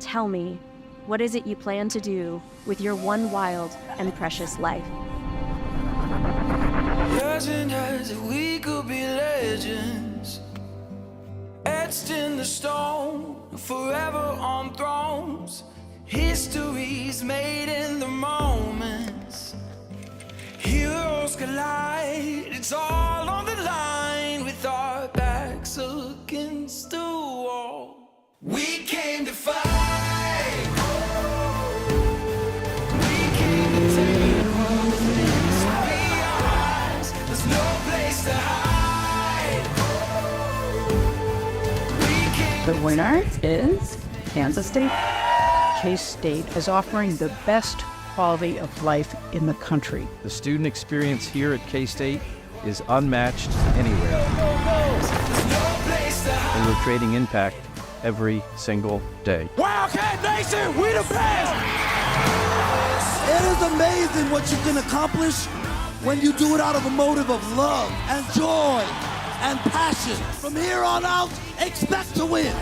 tell me, what is it you plan to do with your one wild and precious life? Legend has it we could be legends, etched in the stone, forever on thrones. Histories made in the moments. Heroes collide, it's all on the line with our backs against the wall. We came to fight. We came to take what is ours. There's no place to hide. The winner is Kansas State. K-State is offering the best quality of life in the country. The student experience here at K-State is unmatched anywhere. And we're creating impact every single day. Wildcat Nation, we the best! It is amazing what you can accomplish when you do it out of a motive of love and joy and passion. From here on out, expect to win.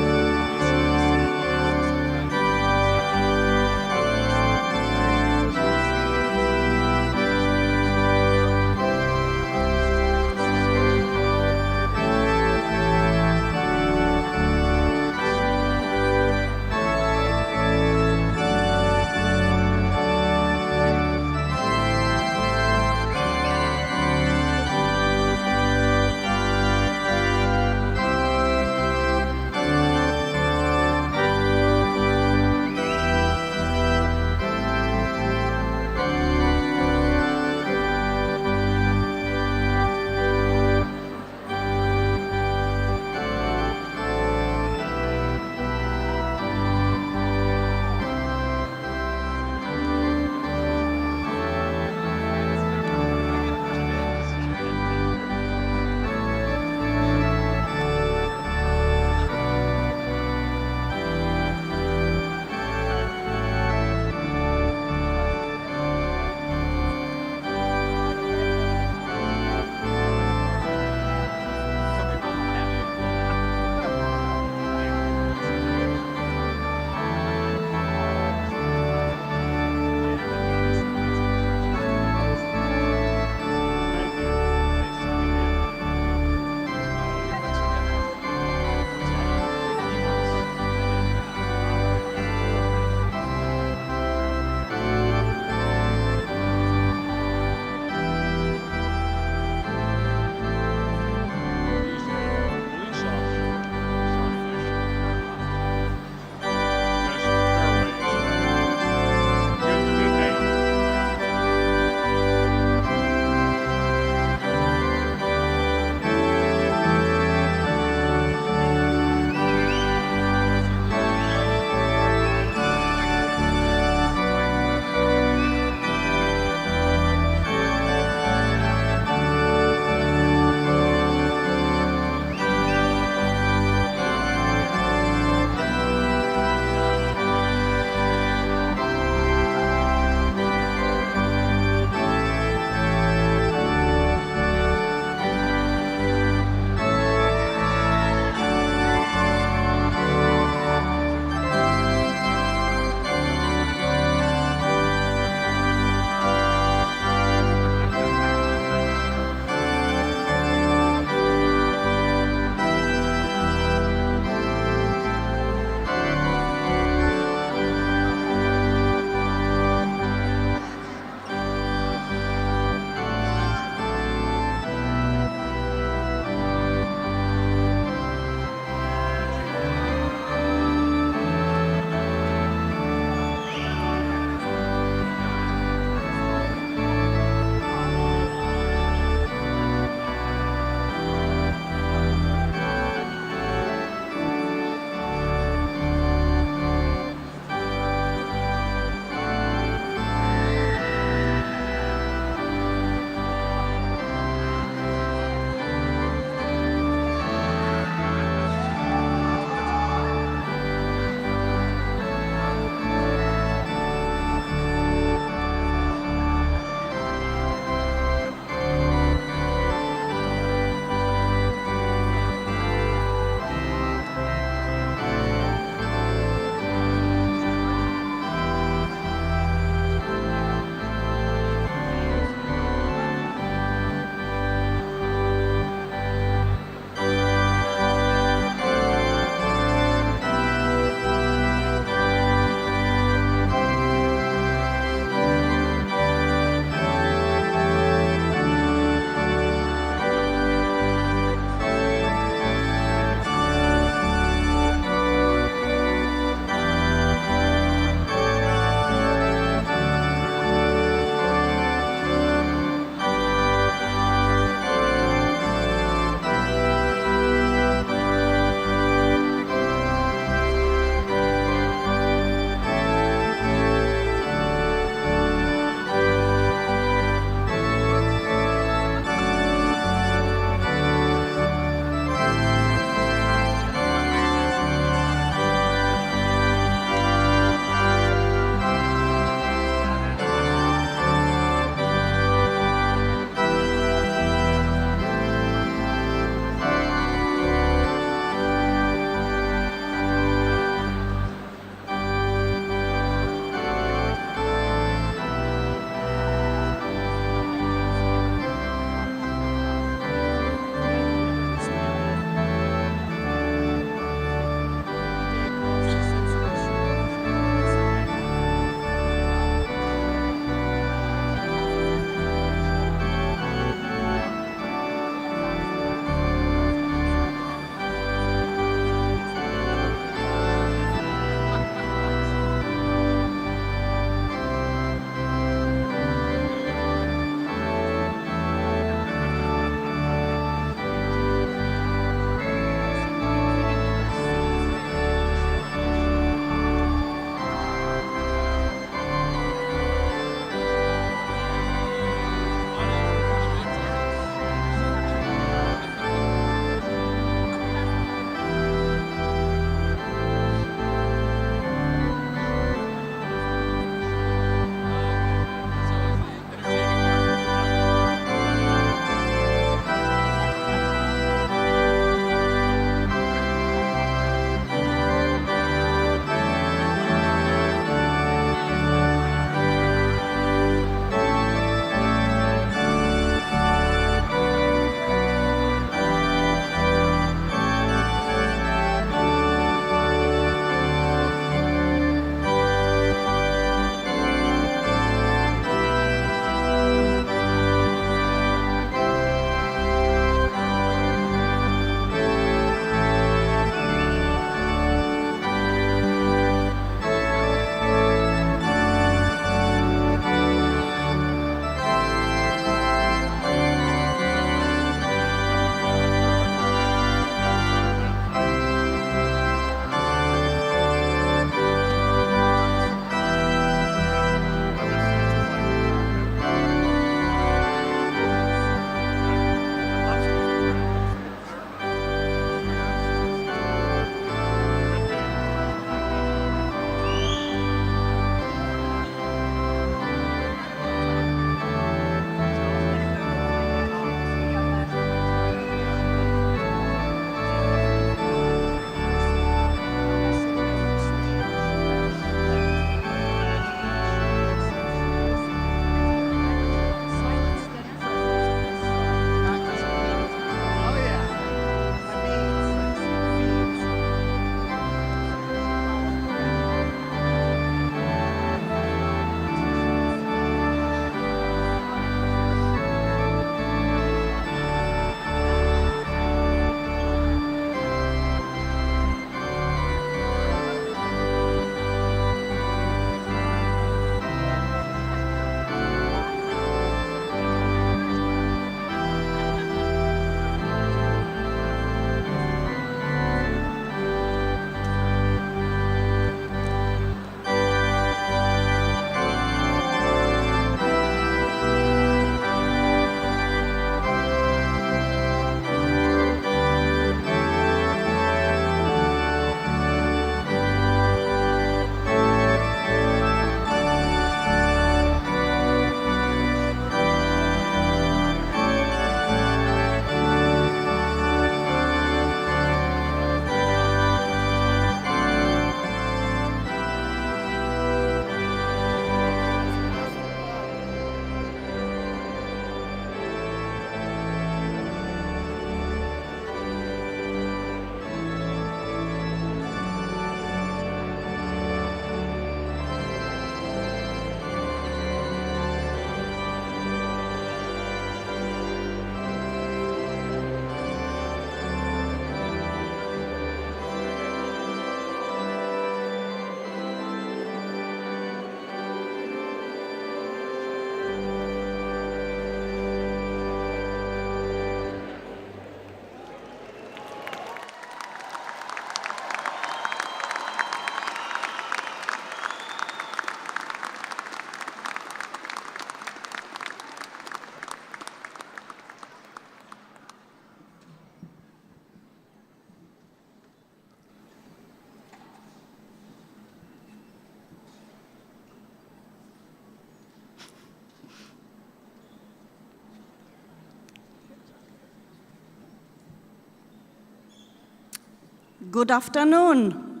Good afternoon.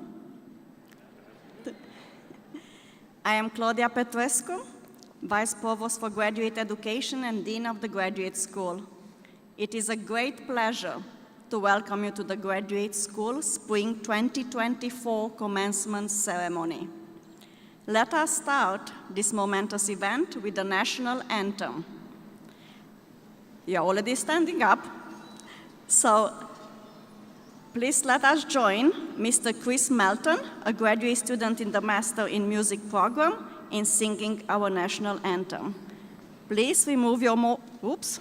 I am Claudia Petrescu, Vice Provost for Graduate Education and Dean of the Graduate School. It is a great pleasure to welcome you to the Graduate School Spring 2024 Commencement Ceremony. Let us start this momentous event with the national anthem. You're already standing up, so please let us join Mr. Chris Melton, a graduate student in the Master in Music program, in singing our national anthem. Please remove your oops.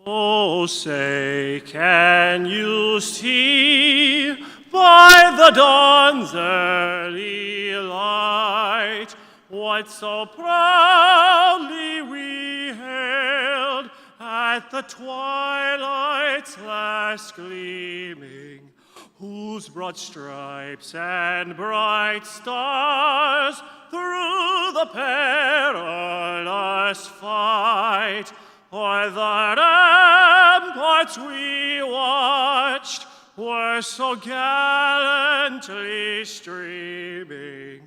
Oh, say, can you see by the dawn's early light what so proudly we hailed at the twilight's last gleaming, whose broad stripes and bright stars through the perilous fight o'er the ramparts we watched were so gallantly streaming,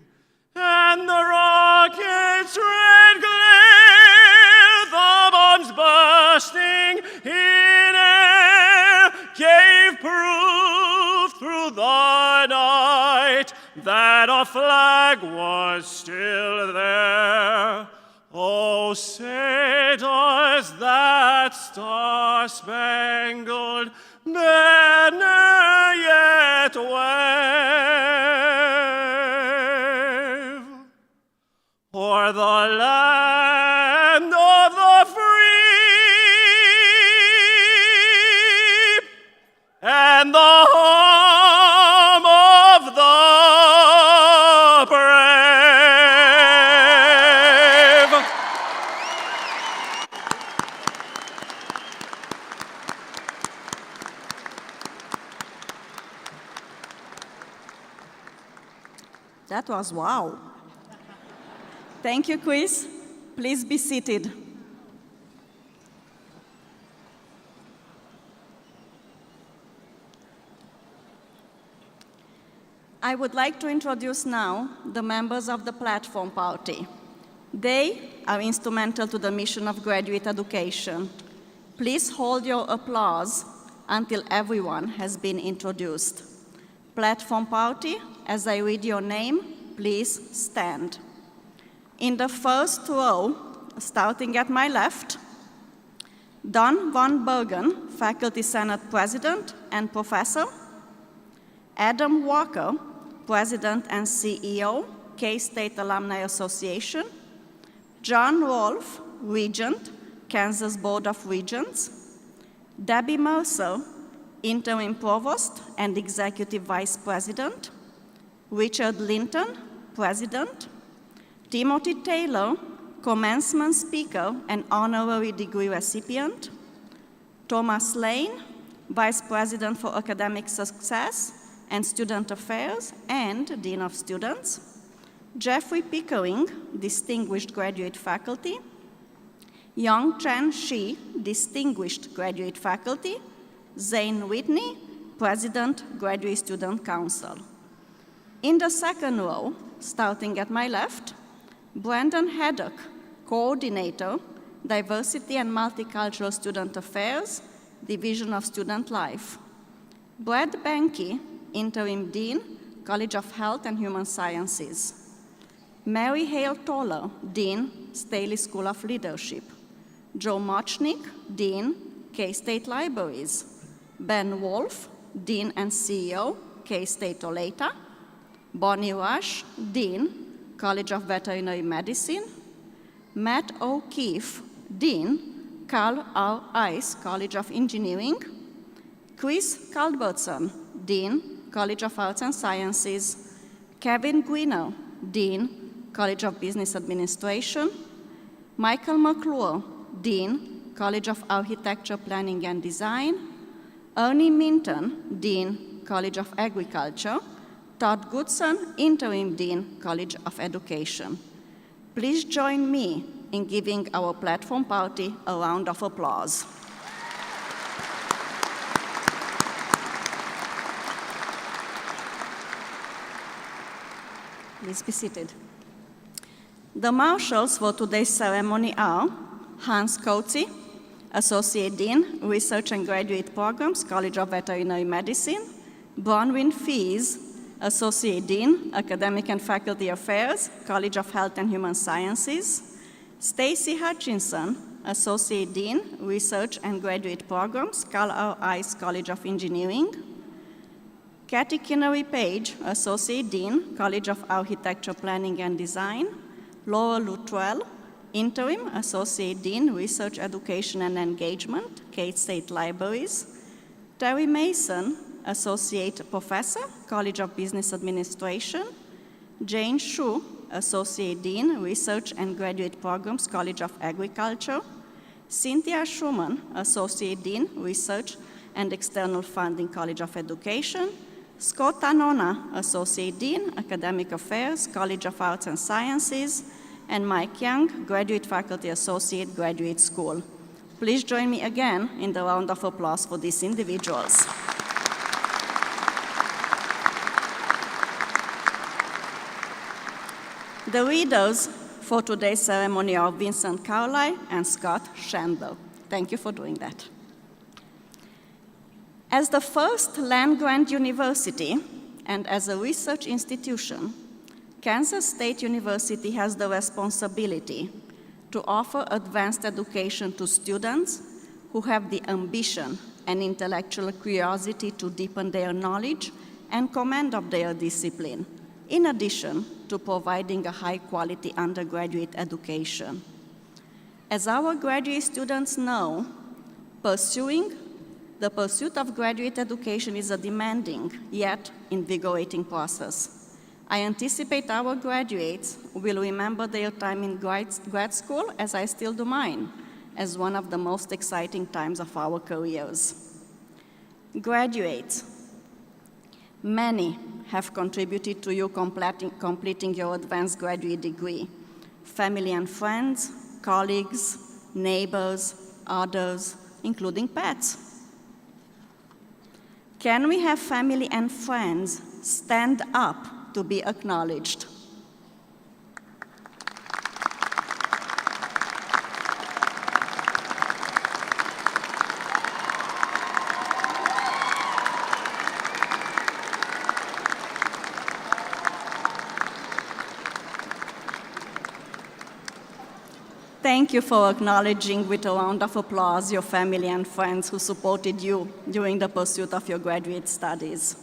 and the rocket's red glare, the bombs bursting in air, gave proof through the night that our flag was still there. Oh, say does that star-spangled banner yet wave o'er the land of the free and the home of the brave? That was wow. Thank you, Chris. Please be seated. I would like to introduce now the members of the Platform Party. They are instrumental to the mission of graduate education. Please hold your applause until everyone has been introduced. Platform Party, as I read your name, please stand. In the first row, starting at my left, Don von Bergen, Faculty Senate President and Professor. Adam Walker, President and CEO, K-State Alumni Association. John Rolph, Regent, Kansas Board of Regents. Debbie Mercer, Interim Provost and Executive Vice President. Richard Linton, President. Timothy Taylor, Commencement Speaker and Honorary Degree Recipient. Thomas Lane, Vice President for Academic Success and Student Affairs and Dean of Students. Jeffrey Pickering, Distinguished Graduate Faculty. Young Chen Shi, Distinguished Graduate Faculty. Zane Whitney, President, Graduate Student Council. In the second row, starting at my left, Brandon Haddock, Coordinator, Diversity and Multicultural Student Affairs, Division of Student Life. Brad Banky, Interim Dean, College of Health and Human Sciences. Mary Hale Toller, Dean, Staley School of Leadership. Joe Mochnick, Dean, K-State Libraries. Ben Wolf, Dean and CEO, K-State Olathe. Bonnie Rush, Dean, College of Veterinary Medicine. Matt O'Keefe, Dean, Carl R. Ice College of Engineering. Chris Culbertson, Dean, College of Arts and Sciences. Kevin Greener, Dean, College of Business Administration. Michael McClure, Dean, College of Architecture, Planning and Design. Ernie Minton, Dean, College of Agriculture. Todd Goodson, Interim Dean, College of Education. Please join me in giving our Platform Party a round of applause. Please be seated. The marshals for today's ceremony are Hans Coetzee, Associate Dean, Research and Graduate Programs, College of Veterinary Medicine; Bronwyn Fees, Associate Dean, Academic and Faculty Affairs, College of Health and Human Sciences; Stacy Hutchinson, Associate Dean, Research and Graduate Programs, Carl R. Ice College of Engineering; Kathy Kinnery Page, Associate Dean, College of Architecture, Planning and Design; Laura Luttrell, Interim Associate Dean, Research, Education and Engagement, K-State Libraries; Terry Mason, Associate Professor, College of Business Administration; Jane Shu, Associate Dean, Research and Graduate Programs, College of Agriculture; Cynthia Schumann, Associate Dean, Research and External Funding, College of Education; Scott Tanona, Associate Dean, Academic Affairs, College of Arts and Sciences; and Mike Young, Graduate Faculty Associate, Graduate School. Please join me again in the round of applause for these individuals. The readers for today's ceremony are Vincent Carlyle and Scott Shandler. Thank you for doing that. As the first land-grant university and as a research institution, Kansas State University has the responsibility to offer advanced education to students who have the ambition and intellectual curiosity to deepen their knowledge and command of their discipline, in addition to providing a high-quality undergraduate education. As our graduate students know, the pursuit of graduate education is a demanding yet invigorating process. I anticipate our graduates will remember their time in grad school, as I still do mine, as one of the most exciting times of our careers. Graduates, many have contributed to you completing your advanced graduate degree. Family and friends, colleagues, neighbors, others, including pets. Can we have family and friends stand up to be acknowledged? Thank you for acknowledging with a round of applause your family and friends who supported you during the pursuit of your graduate studies.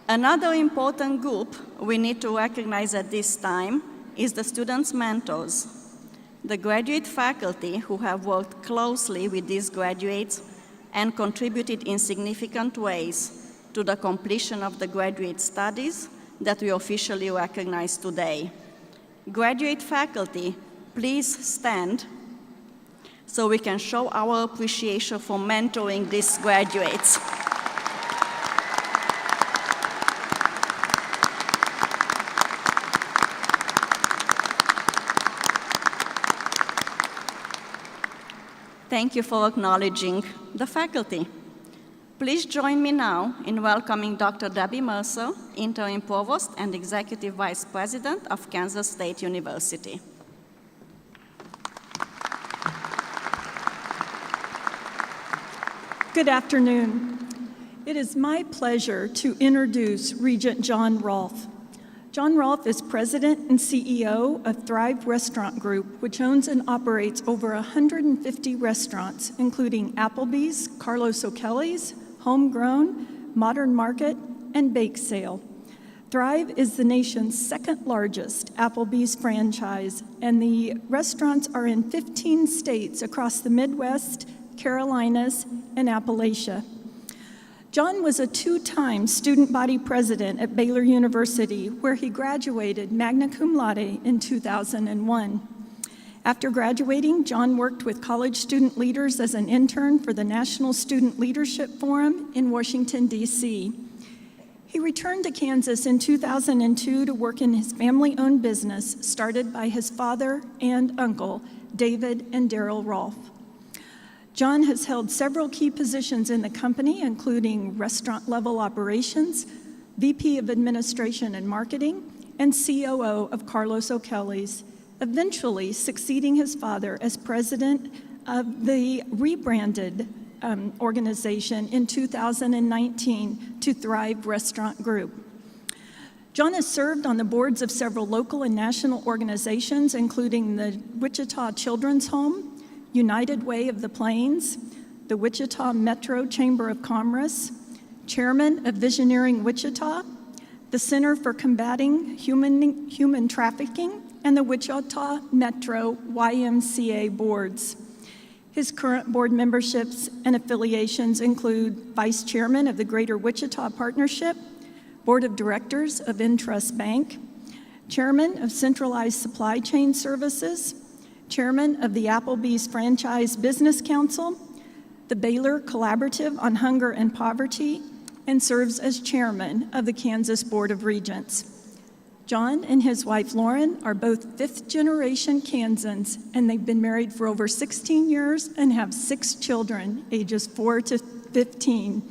Another important group we need to recognize at this time is the students' mentors, the graduate faculty who have worked closely with these graduates and contributed in significant ways to the completion of the graduate studies that we officially recognize today. Graduate faculty, please stand so we can show our appreciation for mentoring these graduates. Thank you for acknowledging the faculty. Please join me now in welcoming Dr. Debbie Mercer, Interim Provost and Executive Vice President of Kansas State University. Good afternoon. It is my pleasure to introduce Regent John Rolph. John Rolph is President and CEO of Thrive Restaurant Group, which owns and operates over 150 restaurants, including Applebee's, Carlos O'Kelly's, Homegrown, Modern Market, and Bake Sale. Thrive is the nation's second largest Applebee's franchise, and the restaurants are in 15 states across the Midwest, Carolinas, and Appalachia. John was a two-time student body president at Baylor University, where he graduated magna cum laude in 2001. After graduating, John worked with college student leaders as an intern for the National Student Leadership Forum in Washington, D.C. He returned to Kansas in 2002 to work in his family-owned business started by his father and uncle, David and Daryl Rolph. John has held several key positions in the company, including restaurant-level operations, VP of Administration and Marketing, and COO of Carlos O'Kelly's, eventually succeeding his father as president of the rebranded organization in 2019 to Thrive Restaurant Group. John has served on the boards of several local and national organizations, including the Wichita Children's Home, United Way of the Plains, the Wichita Metro Chamber of Commerce, chairman of Visioneering Wichita, the Center for Combating Human Trafficking, and the Wichita Metro YMCA boards. His current board memberships and affiliations include vice chairman of the Greater Wichita Partnership, board of directors of Intrust Bank, chairman of Centralized Supply Chain Services, chairman of the Applebee's Franchise Business Council, the Baylor Collaborative on Hunger and Poverty, and serves as chairman of the Kansas Board of Regents. John and his wife Lauren are both fifth-generation Kansans, and they've been married for over 16 years and have 6 children, ages 4 to 15.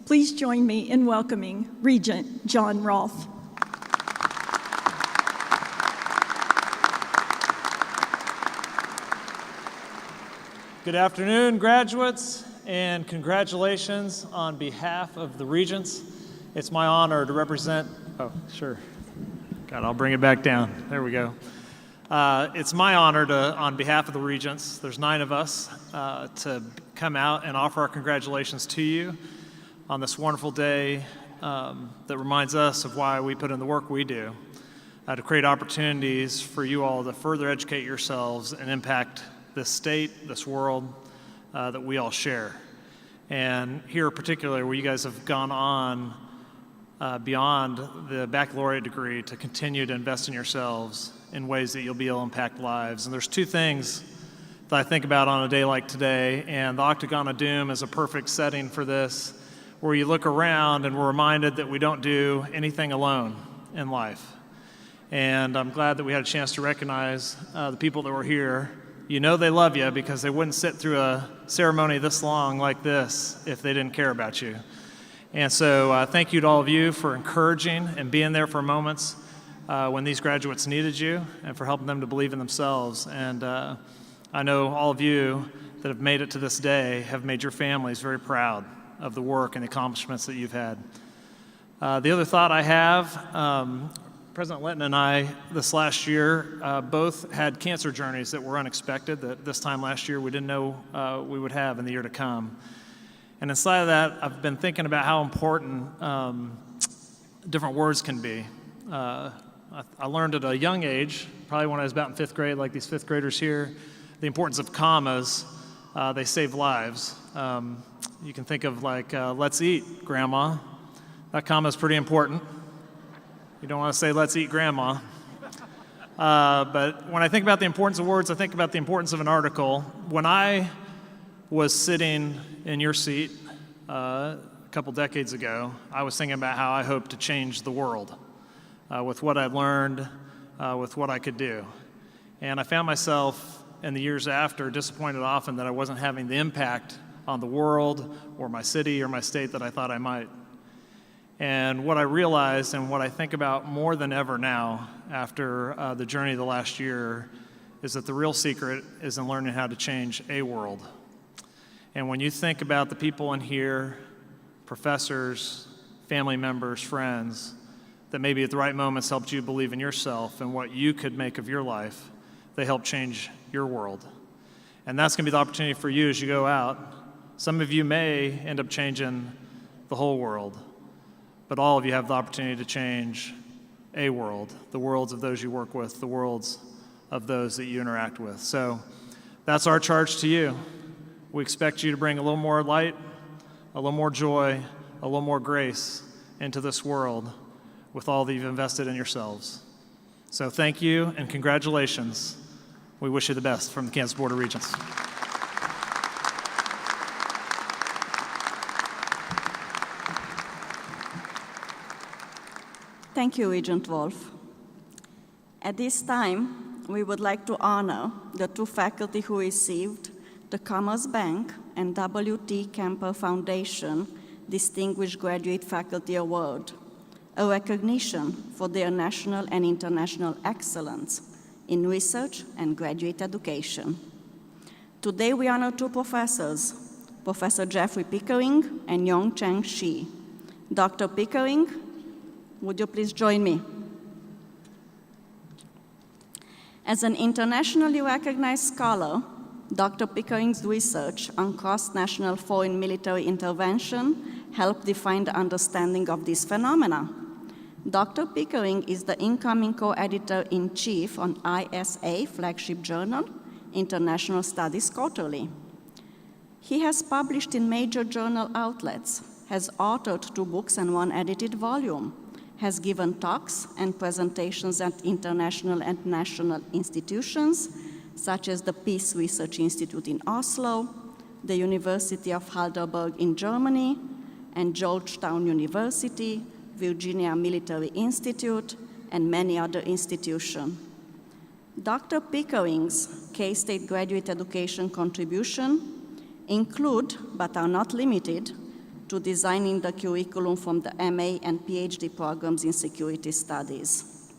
Please join me in welcoming Regent John Rolph. Good afternoon, graduates, and congratulations on behalf of the Regents. It's my honor to represent, God, I'll bring it back down. There we go. It's my honor to, on behalf of the Regents, there's 9 of us, to come out and offer our congratulations to you on this wonderful day that reminds us of why we put in the work we do, to create opportunities for you all to further educate yourselves and impact this state, this world that we all share. And here particularly where you guys have gone on beyond the baccalaureate degree to continue to invest in yourselves in ways that you'll be able to impact lives. And there's 2 things that I think about on a day like today, and the Octagon of Doom is a perfect setting for this, where you look around and we're reminded that we don't do anything alone in life. And I'm glad that we had a chance to recognize the people that were here. You know they love you because they wouldn't sit through a ceremony this long like this if they didn't care about you. And so thank you to all of you for encouraging and being there for moments when these graduates needed you and for helping them to believe in themselves. And I know all of you that have made it to this day have made your families very proud of the work and the accomplishments that you've had. The other thought I have, President Linton and I this last year both had cancer journeys that were unexpected that this time last year we didn't know we would have in the year to come. And inside of that, I've been thinking about how important different words can be. I learned at a young age, probably when I was about in 5th grade, like these 5th graders here, the importance of commas. They save lives. You can think of like, let's eat, Grandma. That comma is pretty important. You don't want to say, let's eat, Grandma. But when I think about the importance of words, I think about the importance of an article. When I was sitting in your seat a couple decades ago, I was thinking about how I hoped to change the world with what I learned, with what I could do. And I found myself in the years after disappointed often that I wasn't having the impact on the world or my city or my state that I thought I might. And what I realized and what I think about more than ever now after the journey of the last year is that the real secret is in learning how to change a world. And when you think about the people in here, professors, family members, friends, that maybe at the right moments helped you believe in yourself and what you could make of your life, they help change your world. And that's going to be the opportunity for you as you go out. Some of you may end up changing the whole world, but all of you have the opportunity to change a world, the worlds of those you work with, the worlds of those that you interact with. So that's our charge to you. We expect you to bring a little more light, a little more joy, a little more grace into this world with all that you've invested in yourselves. So thank you and congratulations. We wish you the best from the Kansas Board of Regents. Thank you, Regent Rolph. At this time, we would like to honor the 2 faculty who received the Commerce Bank and W.T. Kemper Foundation Distinguished Graduate Faculty Award. a recognition for their national and international excellence in research and graduate education. Today we honor two professors, Professor Jeffrey Pickering and Yong Cheng Shi. Dr. Pickering, would you please join me? As an internationally recognized scholar, Dr. Pickering's research on cross-national foreign military intervention helped define the understanding of this phenomena. Dr. Pickering is the incoming co-editor-in-chief on ISA flagship journal, International Studies Quarterly. He has published in major journal outlets, has authored 2 books and 1 edited volume, has given talks and presentations at international and national institutions, such as the Peace Research Institute in Oslo, the University of Heidelberg in Germany, and Georgetown University, Virginia Military Institute, and many other institutions. Dr. Pickering's K-State graduate education contribution include, but are not limited, to designing the curriculum from the MA and PhD programs in security studies.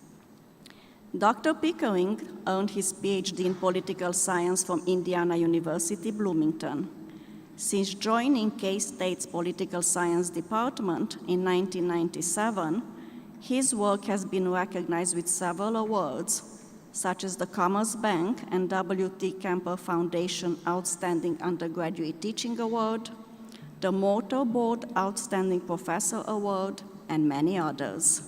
Dr. Pickering earned his PhD in political science from Indiana University, Bloomington. Since joining K-State's political science department in 1997, his work has been recognized with several awards, such as the Commerce Bank and W.T. Kemper Foundation Outstanding Undergraduate Teaching Award, the Motor Board Outstanding Professor Award, and many others.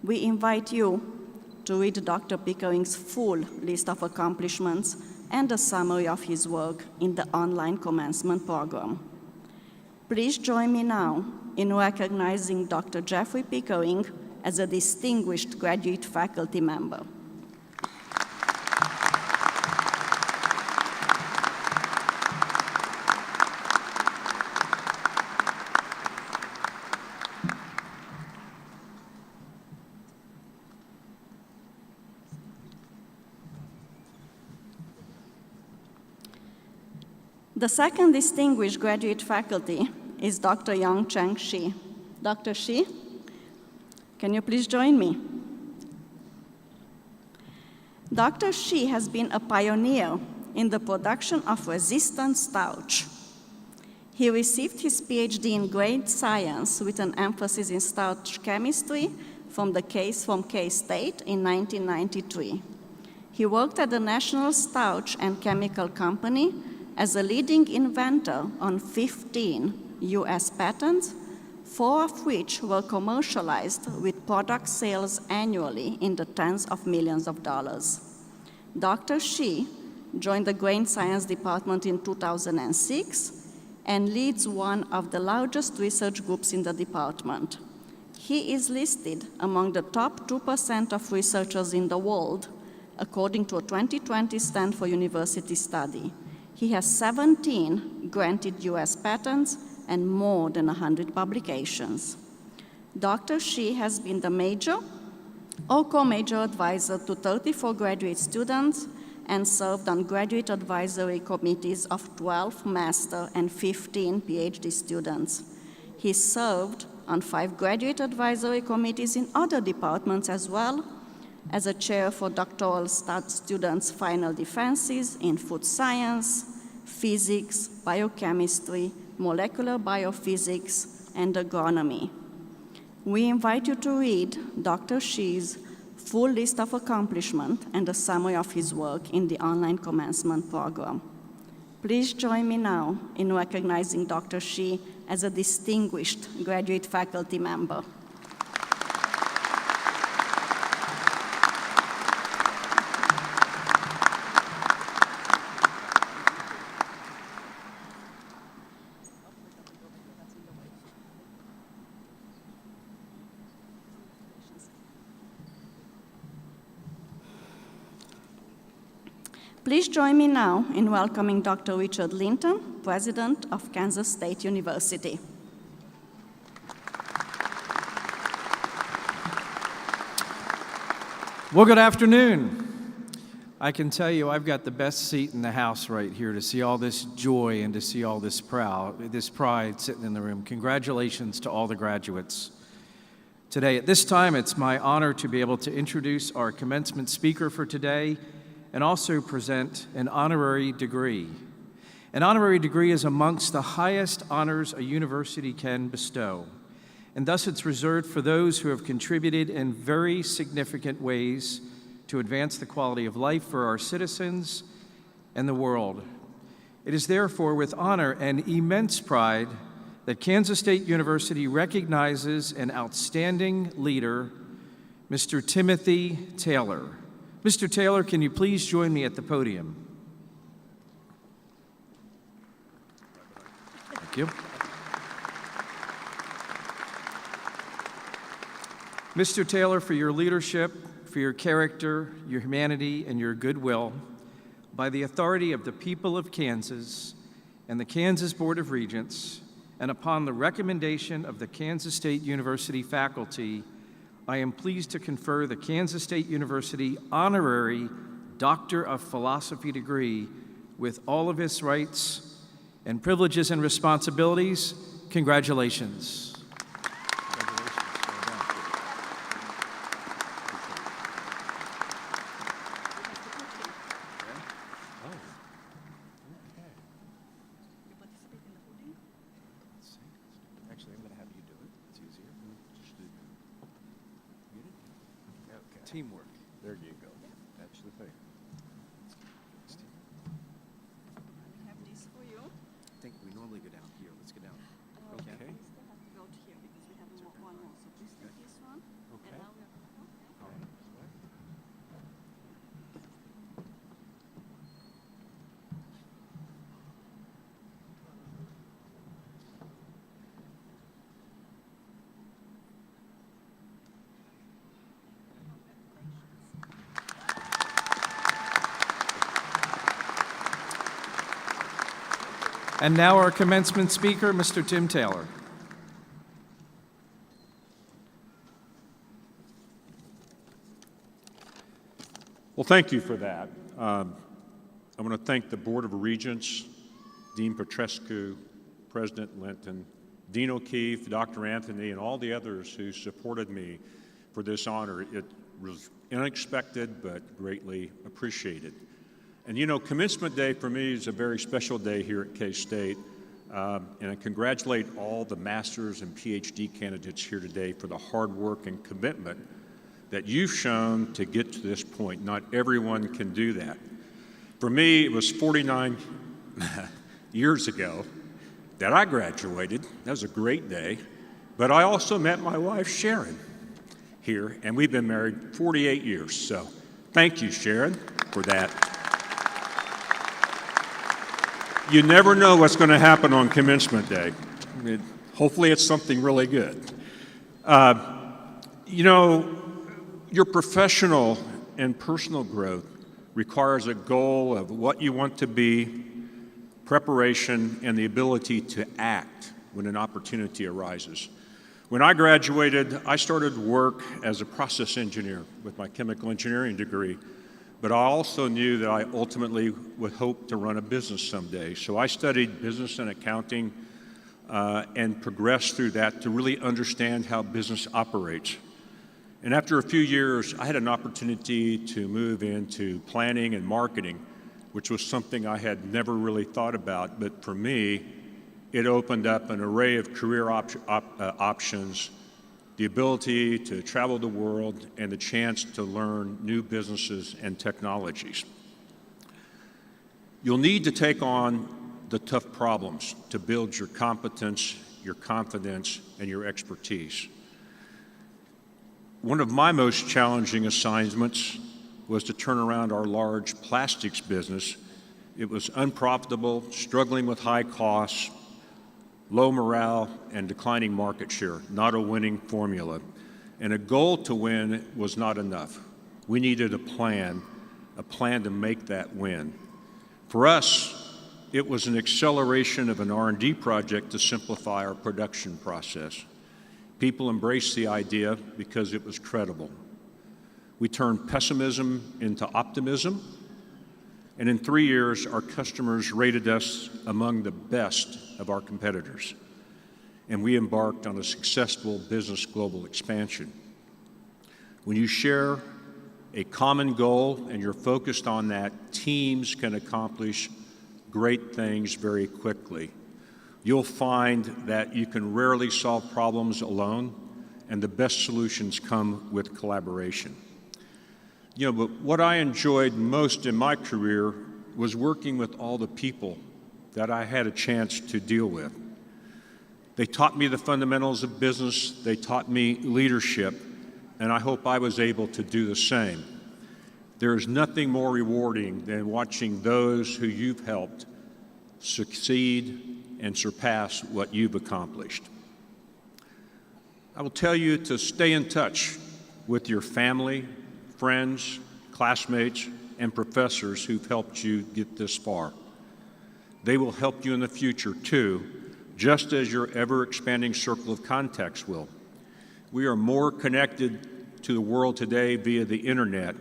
We invite you to read Dr. Pickering's full list of accomplishments and a summary of his work in the online commencement program. Please join me now in recognizing Dr. Jeffrey Pickering as a distinguished graduate faculty member. The second distinguished graduate faculty is Dr. Yong Cheng Shi. Dr. Shi, can you please join me? Dr. Shi has been a pioneer in the production of resistant starch. He received his PhD in grade science with an emphasis in starch chemistry from K-State in 1993. He worked at the National Starch and Chemical Company as a leading inventor on 15 US patents, 4 of which were commercialized with product sales annually in the tens of millions of dollars. Dr. Shi joined the Grain Science Department in 2006 and leads one of the largest research groups in the department. He is listed among the top 2% of researchers in the world, according to a 2020 Stanford University study. He has 17 granted US patents and more than 100 publications. Dr. Shi has been the major or co-major advisor to 34 graduate students and served on graduate advisory committees of 12 master and 15 PhD students. He served on 5 graduate advisory committees in other departments as well, as a chair for doctoral students' final defenses in food science, physics, biochemistry, molecular biophysics, and agronomy. We invite you to read Dr. Shi's full list of accomplishments and a summary of his work in the online commencement program. Please join me now in recognizing Dr. Shi as a distinguished graduate faculty member. Please join me now in welcoming Dr. Richard Linton, President of Kansas State University. Well, good afternoon. I can tell you I've got the best seat in the house right here to see all this joy and to see all this pride sitting in the room. Congratulations to all the graduates. Today, at this time, it's my honor to be able to introduce our commencement speaker for today and also present an honorary degree. An honorary degree is amongst the highest honors a university can bestow, and thus it's reserved for those who have contributed in very significant ways to advance the quality of life for our citizens and the world. It is therefore with honor and immense pride that Kansas State University recognizes an outstanding leader, Mr. Timothy Taylor. Mr. Taylor, can you please join me at the podium? Thank you. Mr. Taylor, for your leadership, for your character, your humanity, and your goodwill, by the authority of the people of Kansas and the Kansas Board of Regents, and upon the recommendation of the Kansas State University faculty, I am pleased to confer the Kansas State University Honorary Doctor of Philosophy degree with all of its rights and privileges and responsibilities. Congratulations. Teamwork. There you go. That's the thing. I have this for you. I think we normally go down here. Let's go down. Okay. We still have to go to here because we have one more. So please take this one. Okay. And now we are okay. And now our commencement speaker, Mr. Tim Taylor. Well, thank you for that. I want to thank the Board of Regents, Dean Petrescu, President Linton, Dean O'Keefe, Dr. Anthony, and all the others who supported me for this honor. It was unexpected, but greatly appreciated. And you know, Commencement Day for me is a very special day here at K-State, and I congratulate all the master's and PhD candidates here today for the hard work and commitment that you've shown to get to this point. Not everyone can do that. For me, it was 49 years ago that I graduated. That was a great day. But I also met my wife, Sharon, here, and we've been married 48 years. So thank you, Sharon, for that. You never know what's going to happen on Commencement Day. Hopefully it's something really good. You know, your professional and personal growth requires a goal of what you want to be, preparation, and the ability to act when an opportunity arises. When I graduated, I started work as a process engineer with my chemical engineering degree. But I also knew that I ultimately would hope to run a business someday. So I studied business and accounting and progressed through that to really understand how business operates. And after a few years, I had an opportunity to move into planning and marketing, which was something I had never really thought about. But for me, it opened up an array of career options, the ability to travel the world, and the chance to learn new businesses and technologies. You'll need to take on the tough problems to build your competence, your confidence, and your expertise. One of my most challenging assignments was to turn around our large plastics business. It was unprofitable, struggling with high costs, low morale, and declining market share, not a winning formula. And a goal to win was not enough. We needed a plan to make that win. For us, it was an acceleration of an R&D project to simplify our production process. People embraced the idea because it was credible. We turned pessimism into optimism, and in 3 years, our customers rated us among the best of our competitors. and we embarked on a successful business global expansion. When you share a common goal and you're focused on that, teams can accomplish great things very quickly. You'll find that you can rarely solve problems alone, and the best solutions come with collaboration. But what I enjoyed most in my career was working with all the people that I had a chance to deal with. They taught me the fundamentals of business, they taught me leadership, and I hope I was able to do the same. There is nothing more rewarding than watching those who you've helped succeed and surpass what you've accomplished. I will tell you to stay in touch with your family, friends, classmates, and professors who've helped you get this far. They will help you in the future too, just as your ever-expanding circle of contacts will. We are more connected to the world today via the internet,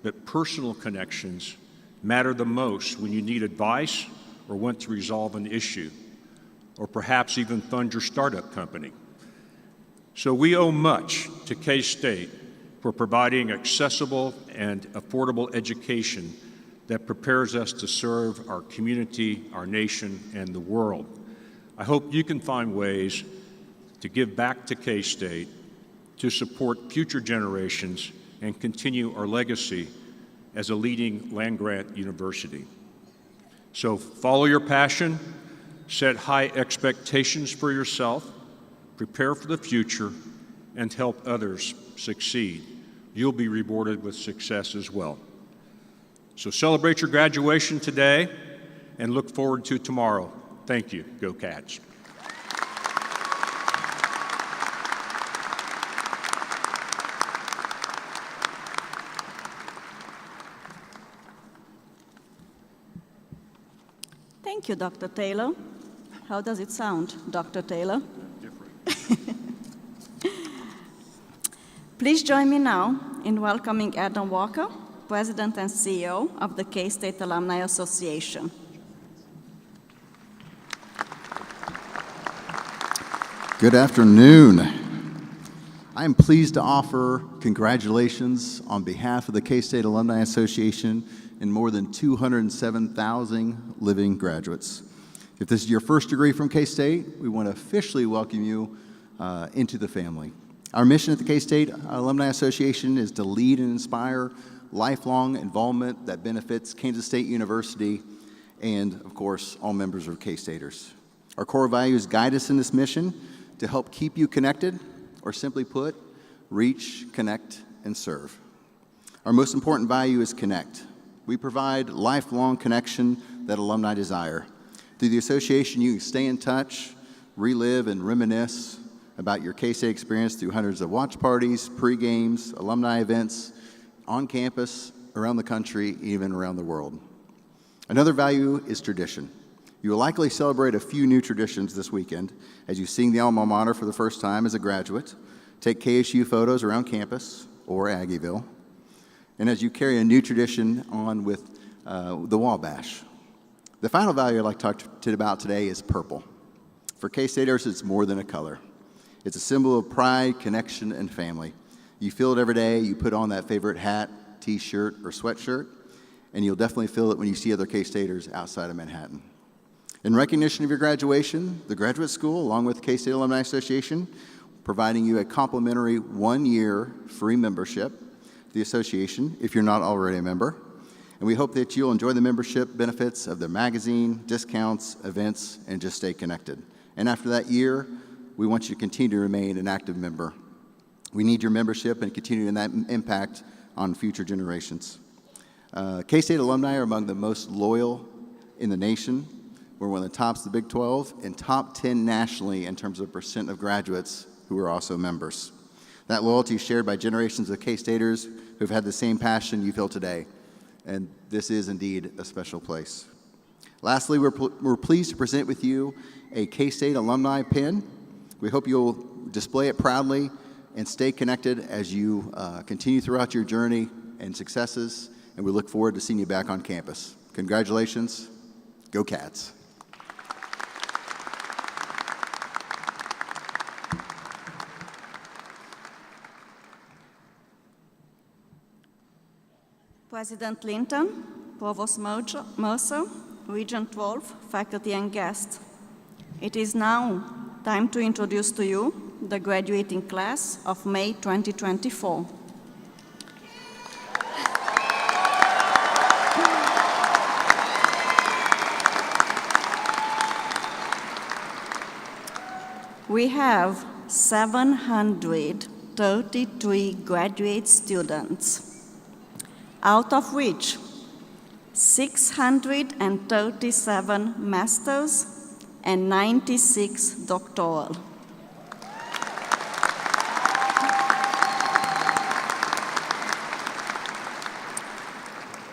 but personal connections matter the most when you need advice or want to resolve an issue, or perhaps even fund your startup company. So we owe much to K-State for providing accessible and affordable education that prepares us to serve our community, our nation, and the world. I hope you can find ways to give back to K-State, to support future generations, and continue our legacy as a leading land-grant university. So follow your passion, set high expectations for yourself, prepare for the future, and help others succeed. You'll be rewarded with success as well. So celebrate your graduation today and look forward to tomorrow. Thank you. Go Cats. Thank you, Dr. Taylor. How does it sound, Dr. Taylor? Different. Please join me now in welcoming Adam Walker, President and CEO of the K-State Alumni Association. Good afternoon. I am pleased to offer congratulations on behalf of the K-State Alumni Association and more than 207,000 living graduates. If this is your first degree from K-State, we want to officially welcome you into the family. Our mission at the K-State Alumni Association is to lead and inspire lifelong involvement that benefits Kansas State University and, of course, all members of K-Staters. Our core values guide us in this mission to help keep you connected, or simply put, reach, connect, and serve. Our most important value is connect. We provide lifelong connection that alumni desire. Through the association, you can stay in touch, relive, and reminisce about your K-State experience through hundreds of watch parties, pre-games, alumni events, on campus, around the country, even around the world. Another value is tradition. You will likely celebrate a few new traditions this weekend as you sing the alma mater for the first time as a graduate, take KSU photos around campus or Aggieville, and as you carry a new tradition on with the Wabash. The final value I'd like to talk about today is purple. For K-Staters, it's more than a color. It's a symbol of pride, connection, and family. You feel it every day. You put on that favorite hat, t-shirt, or sweatshirt, and you'll definitely feel it when you see other K-Staters outside of Manhattan. In recognition of your graduation, the Graduate School, along with the K-State Alumni Association, providing you a complimentary 1-year free membership to the association if you're not already a member. And we hope that you'll enjoy the membership benefits of the magazine, discounts, events, and just stay connected. And after that year, we want you to continue to remain an active member. We need your membership and continuing that impact on future generations. K-State alumni are among the most loyal in the nation. We're one of the tops of the Big 12 and top 10 nationally in terms of percent of graduates who are also members. That loyalty is shared by generations of K-Staters who've had the same passion you feel today. And this is indeed a special place. Lastly, we're pleased to present with you a K-State alumni pin. We hope you'll display it proudly and stay connected as you continue throughout your journey and successes, and we look forward to seeing you back on campus. Congratulations. Go Cats. President Linton, Provost Mercer, Regent Rolph, faculty and guests. It is now time to introduce to you the graduating class of May 2024. We have 733 graduate students, out of which 637 masters and 96 doctoral.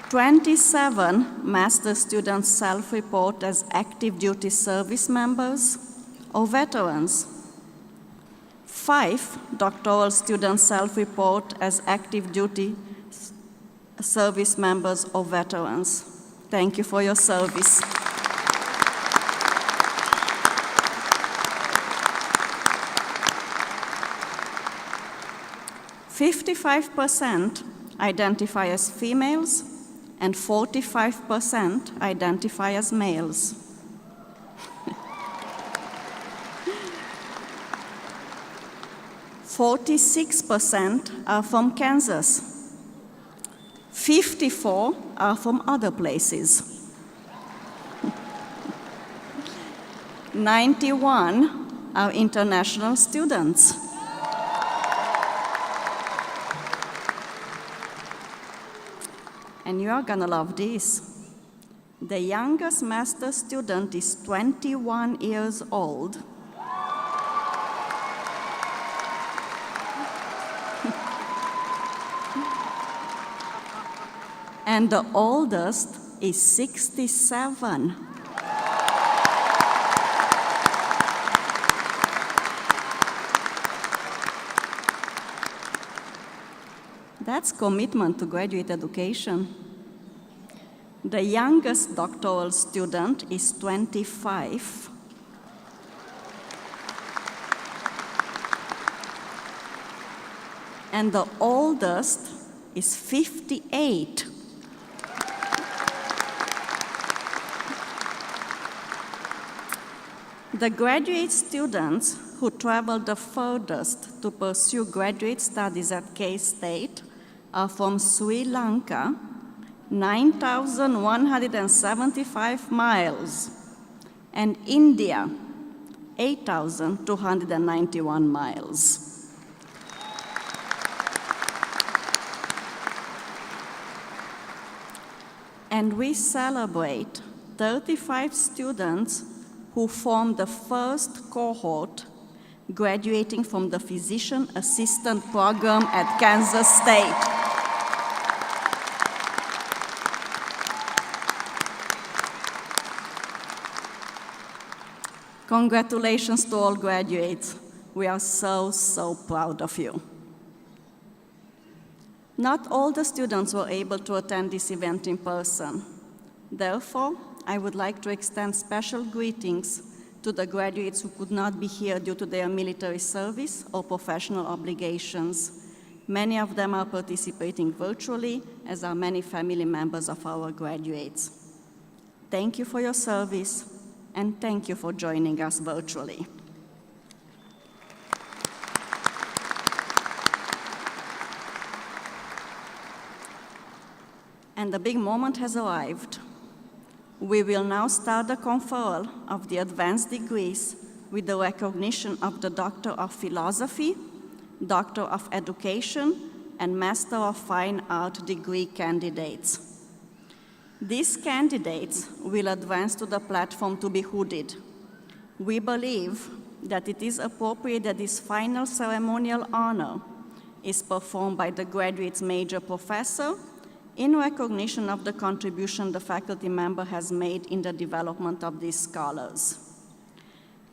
"27 master students self-report as active duty service members or veterans. 5 doctoral students self-report as active duty service members or veterans. Thank you for your service. "55% identify as females and 45% identify as males. 46% are from Kansas. 54 are from other places. 91 are international students. And you are gonna love this. The youngest master student is 21 years old. And the oldest is 67. That's commitment to graduate education. The youngest doctoral student is 25. And the oldest is 58. The graduate students who travel the furthest to pursue graduate studies at K-State are from Sri Lanka, 9,175 miles, and India, 8,291 miles. And we celebrate 35 students who formed the first cohort graduating from the Physician Assistant Program at Kansas State. Congratulations to all graduates. We are so, so proud of you. Not all the students were able to attend this event in person. Therefore, I would like to extend special greetings to the graduates who could not be here due to their military service or professional obligations. Many of them are participating virtually, as are many family members of our graduates. Thank you for your service, and thank you for joining us virtually. And the big moment has arrived. We will now start the conferral of the advanced degrees with the recognition of the Doctor of Philosophy, Doctor of Education, and Master of Fine Art degree candidates. These candidates will advance to the platform to be hooded. We believe that it is appropriate that this final ceremonial honor is performed by the graduate's major professor in recognition of the contribution the faculty member has made in the development of these scholars.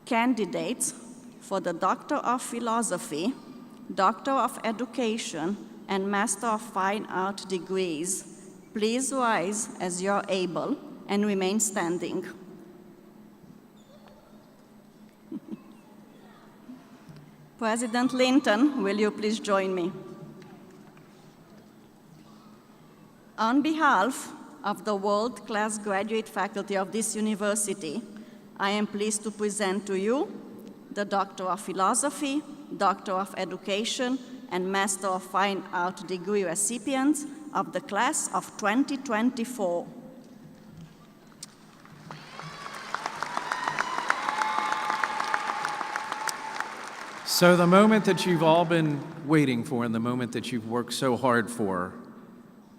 Candidates for the Doctor of Philosophy, Doctor of Education, and Master of Fine Art degrees, please rise as you're able and remain standing. President Linton, will you please join me? On behalf of the world-class graduate faculty of this university, I am pleased to present to you the Doctor of Philosophy, Doctor of Education, and Master of Fine Art degree recipients of the class of 2024. So the moment that you've all been waiting for and the moment that you've worked so hard for,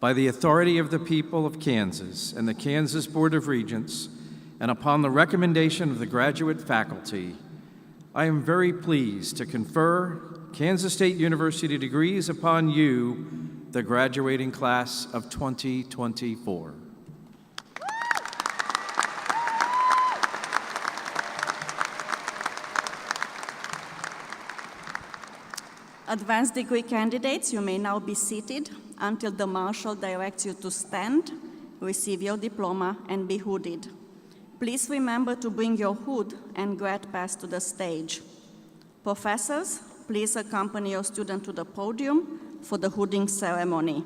by the authority of the people of Kansas and the Kansas Board of Regents, and upon the recommendation of the graduate faculty, I am very pleased to confer Kansas State University degrees upon you, the graduating class of 2024. Advanced degree candidates, you may now be seated until the marshal directs you to stand, receive your diploma, and be hooded. Please remember to bring your hood and grad pass to the stage. Professors, please accompany your student to the podium for the hooding ceremony.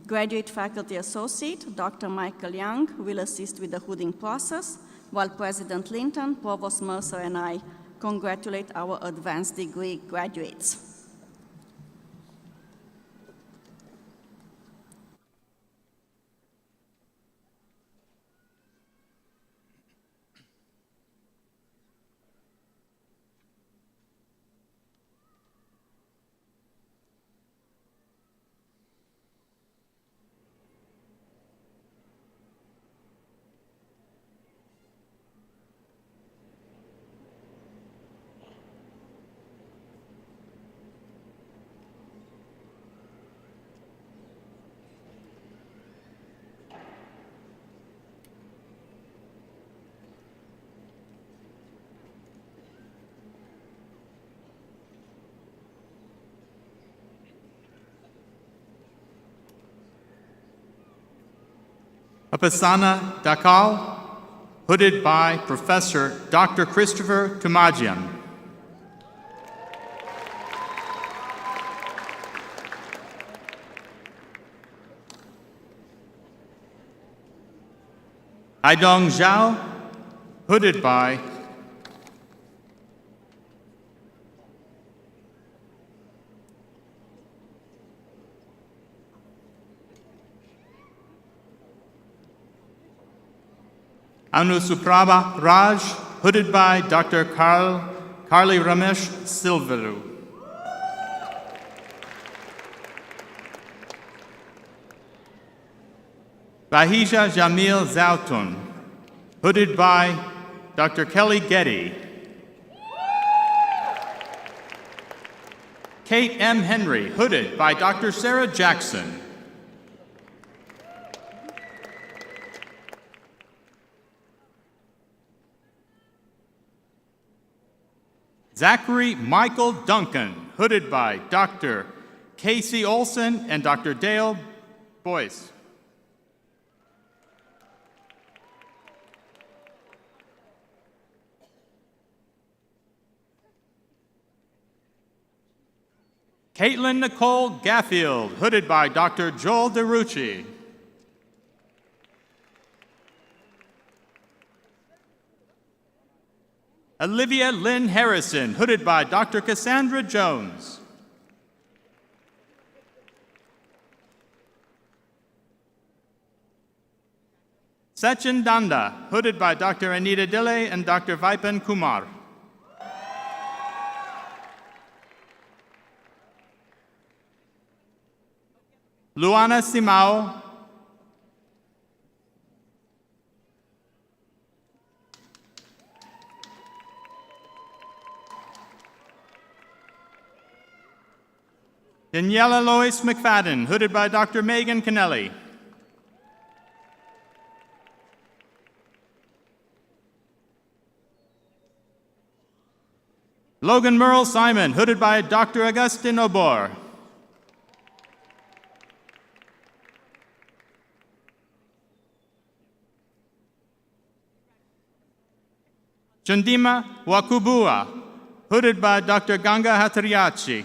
Graduate Faculty Associate, Dr. Michael Young, will assist with the hooding process, while President Linton, Provost Mercer, and I congratulate our advanced degree graduates. Apasana Dakal, hooded by Professor Dr. Christopher Tumajian. Aidong Zhao, hooded by Anusuprabha Raj, hooded by Dr. Carly Ramesh Silveru. Bahija Jamil Zautun, hooded by Dr. Kelly Getty. Kate M. Henry, hooded by Dr. Sarah Jackson. Zachary Michael Duncan, hooded by Dr. Casey Olson and Dr. Dale Boyce. Caitlin Nicole Gaffield, hooded by Dr. Joel DeRucci. Olivia Lynn Harrison, hooded by Dr. Cassandra Jones. Sachin Danda, hooded by Dr. Anita Dillay and Dr. Vipan Kumar. Luana Simao, Daniela Lois McFadden, hooded by Dr. Megan Kennelly. Logan Merle Simon, hooded by Dr. Augustine Obor. Chandima Wakubua, hooded by Dr. Ganga Hatriachi.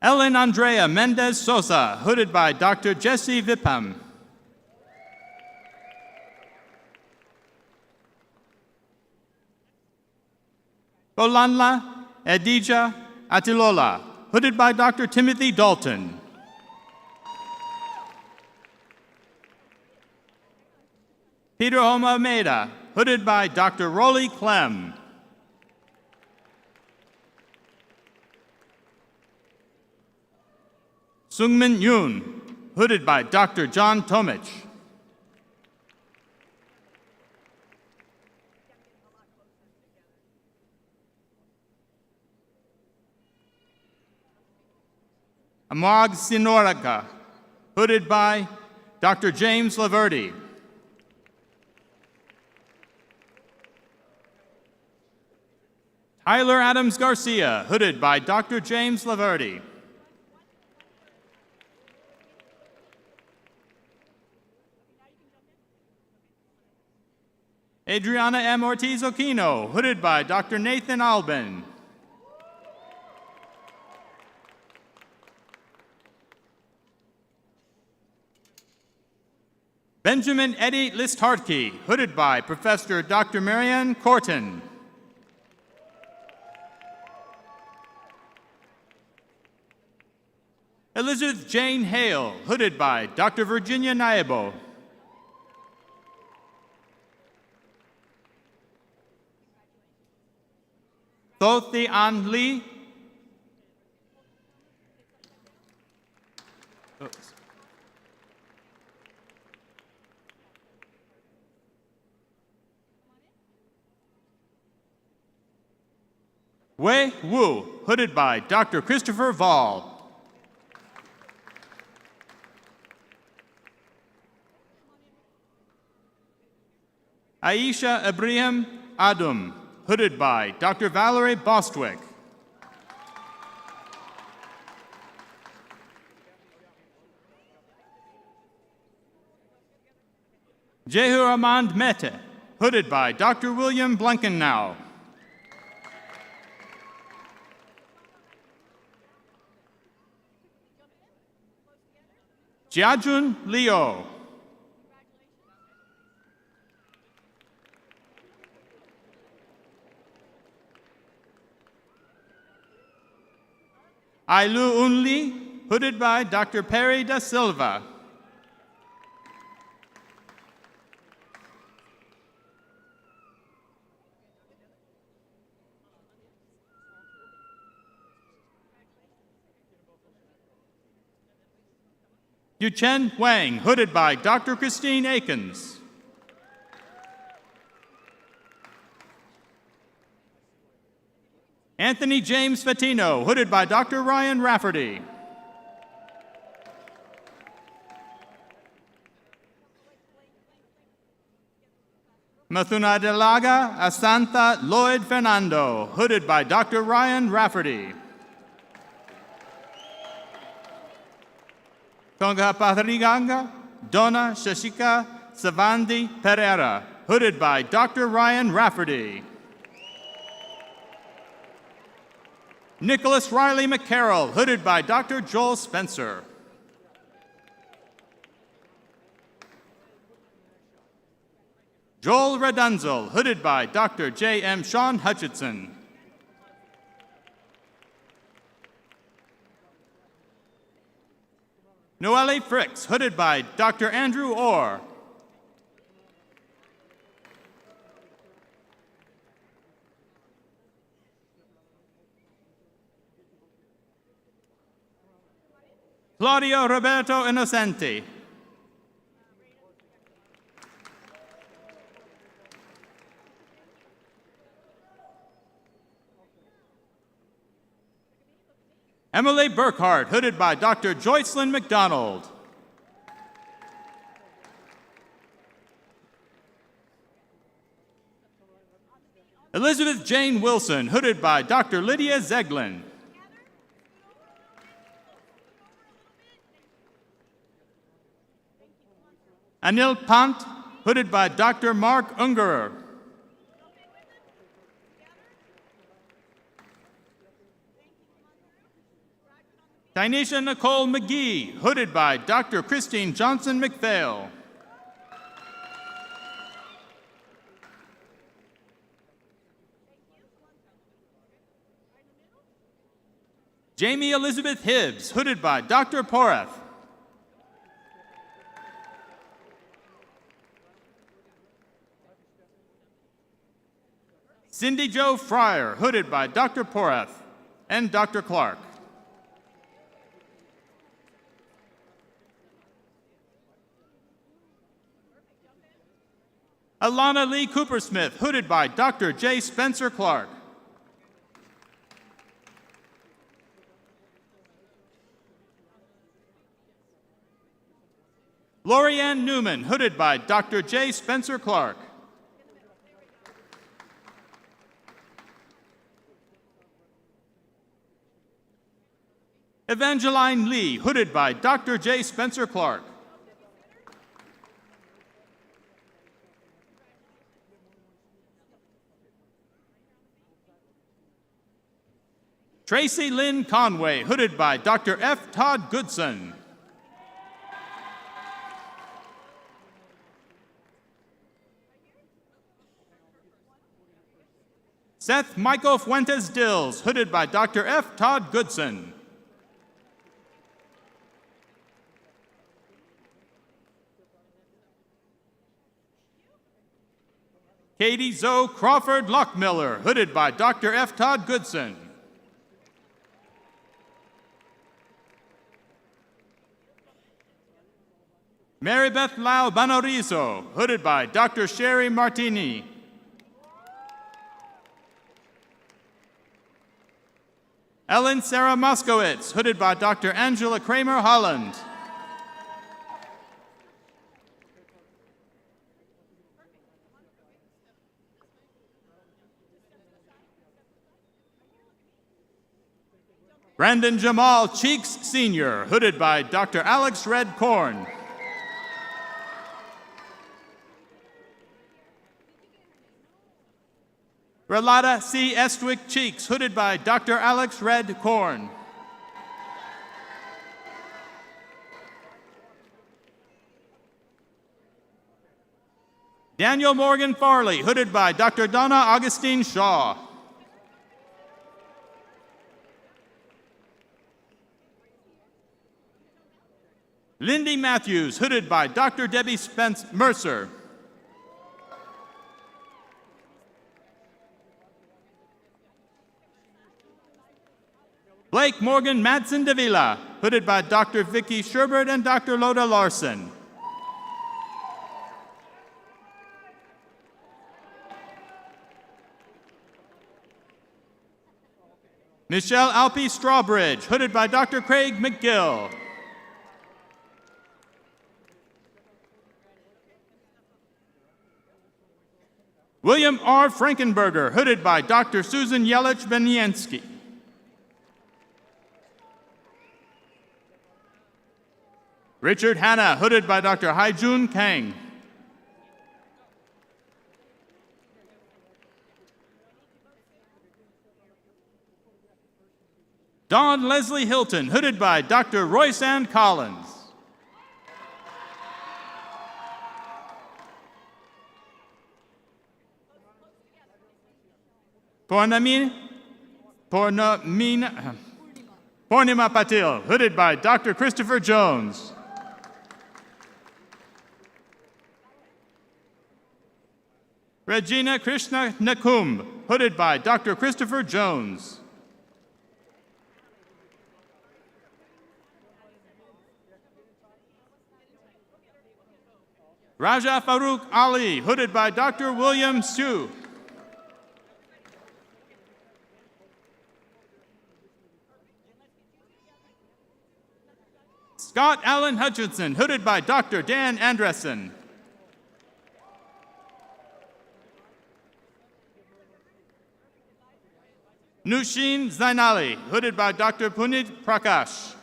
Ellen Andrea Mendez Sosa, hooded by Dr. Jesse Vipham. Bolanla Edija Atilola, hooded by Dr. Timothy Dalton. Peter Almeida, hooded by Dr. Rolly Clem. Sungmin Yoon, hooded by Dr. John Tomich. Amag Sinoraka, hooded by Dr. James Laverty. Tyler Adams Garcia, hooded by Dr. James Laverty. Adriana M. Ortiz Aquino, hooded by Dr. Nathan Albin. Benjamin Eddie Listhartke, hooded by Professor Dr. Marianne Corton. Elizabeth Jane Hale, hooded by Dr. Virginia Naibo. Thothi An Lee. Wei Wu, hooded by Dr. Christopher Vall. Aisha Ibrahim Adum, hooded by Dr. Valerie Bostwick. Jehu Armand Mete, hooded by Dr. William Blankenau. Jiajun Liu. Ailu Unli, hooded by Dr. Perry da Silva. Yuchen Wang, hooded by Dr. Christine Akins. Anthony James Fatino, hooded by Dr. Ryan Rafferty. Mathuna Delaga Asantha Lloyd Fernando, hooded by Dr. Ryan Rafferty. Tonga Pathariganga Donna Shashika Savandi Pereira, hooded by Dr. Ryan Rafferty. Nicholas Riley McCarroll, hooded by Dr. Joel Spencer. Joel Redunzel, hooded by Dr. J.M. Sean Hutchinson. Noelle Fricks, hooded by Dr. Andrew Orr. Claudio Roberto Innocenti. Emily Burkhart, hooded by Dr. Joycelyn McDonald. Elizabeth Jane Wilson, hooded by Dr. Lydia Zeglin. Anil Pant, hooded by Dr. Mark Ungerer. Tynesha Nicole McGee, hooded by Dr. Christine Johnson McPhail. Jamie Elizabeth Hibbs, hooded by Dr. Porath. Cindy Jo Fryer, hooded by Dr. Porath and Dr. Clark. Alana Lee Coopersmith, hooded by Dr. J. Spencer Clark. Lorianne Newman, hooded by Dr. J. Spencer Clark. Evangeline Lee, hooded by Dr. J. Spencer Clark. Tracy Lynn Conway, hooded by Dr. F. Todd Goodson. Seth Michael Fuentes Dills, hooded by Dr. F. Todd Goodson. Katie Zoe Crawford Lockmiller, hooded by Dr. F. Todd Goodson. Mary Beth Lau Banorizo, hooded by Dr. Sherry Martini. Ellen Sarah Moskowitz, hooded by Dr. Angela Kramer Holland. Brandon Jamal Cheeks Sr., hooded by Dr. Alex Red Korn. Relata C. Estwick Cheeks, hooded by Dr. Alex Red Korn. Daniel Morgan Farley, hooded by Dr. Donna Augustine Shaw. Lindy Matthews, hooded by Dr. Debbie Spence Mercer. Blake Morgan Madsen Davila, hooded by Dr. Vicky Sherbert and Dr. Loda Larson. Michelle Alpe Strawbridge, hooded by Dr. Craig McGill. William R. Frankenberger, hooded by Dr. Susan Yelich-Beniensky. Richard Hanna, hooded by Dr. Haijun Kang. Dawn Leslie Hilton, hooded by Dr. Royce-Ann Collins. Purnima Patil, hooded by Dr. Christopher Jones. Regina Krishna Nakum, hooded by Dr. Christopher Jones. Raja Farouk Ali, hooded by Dr. William Sue. Scott Allen Hutchinson, hooded by Dr. Dan Andressen. Nushin Zainali, hooded by Dr. Punit Prakash.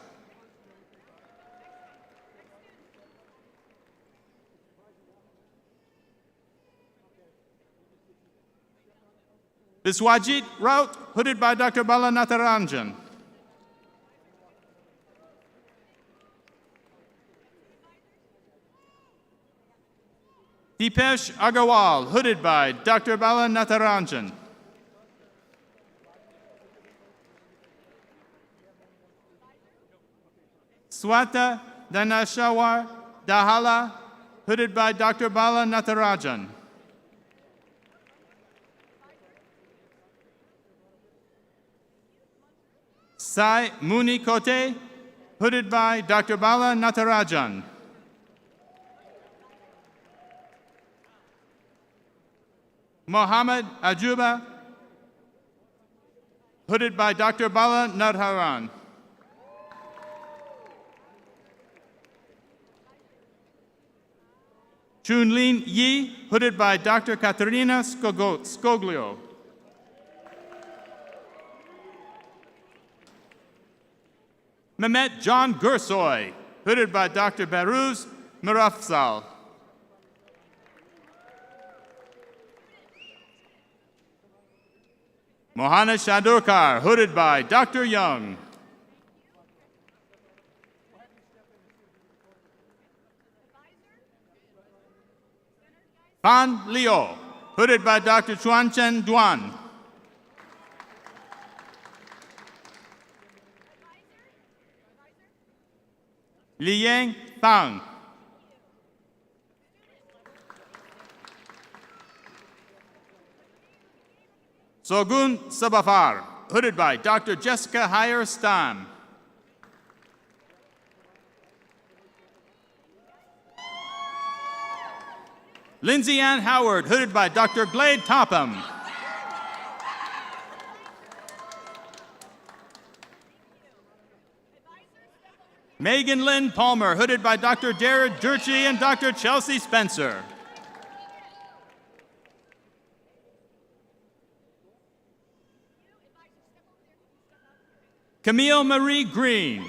Biswajit Raut, hooded by Dr. Balanatharanjan. Deepesh Agarwal, hooded by Dr. Bala Natarajan. Swata Dhanashawar Dahala, hooded by Dr. Bala Natarajan. Sai Muni Kote, hooded by Dr. Bala Natarajan. Mohammed Ajuba, hooded by Dr. Bala Nadharan. Chunlin Yi, hooded by Dr. Katerina Skoglio. Mehmet John Gursoy, hooded by Dr. Baruz Mirafsal. Mohana Shadurkar, hooded by Dr. Young. Pan Leo, hooded by Dr. Chuanchen Duan. Liang Fang. Sogun Sabafar, hooded by Dr. Jessica Heyer Stam. Lindsay Ann Howard, hooded by Dr. Glade Topham. Megan Lynn Palmer, hooded by Dr. Jared Durchie and Dr. Chelsea Spencer. Camille Marie Green.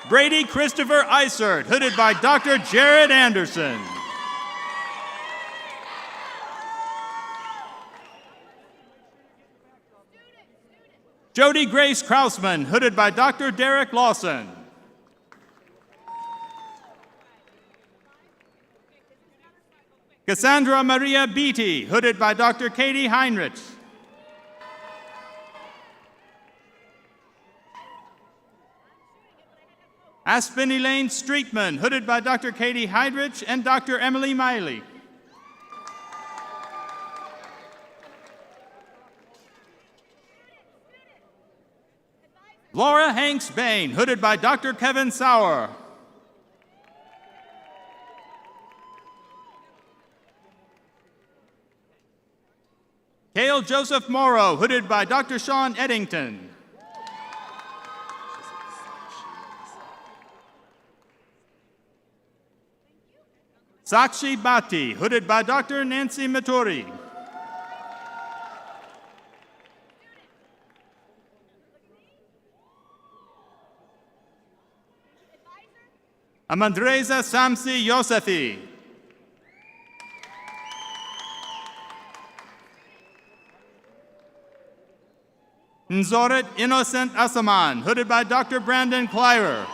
Brady Christopher Isert, hooded by Dr. Jared Anderson. Jody Grace Krausman, hooded by Dr. Derek Lawson. Cassandra Maria Beatty, hooded by Dr. Katie Heinrich. Aspen Elaine Streetman, hooded by Dr. Katie Heinrich and Dr. Emily Miley. Laura Hanks Bain, hooded by Dr. Kevin Sauer. Cale Joseph Morrow, hooded by Dr. Sean Eddington. Sakshi Bhatti, hooded by Dr. Nancy Maturi. Amandreza Samsi Yosefi. Nzoret Innocent Asaman, hooded by Dr. Brandon Cliver.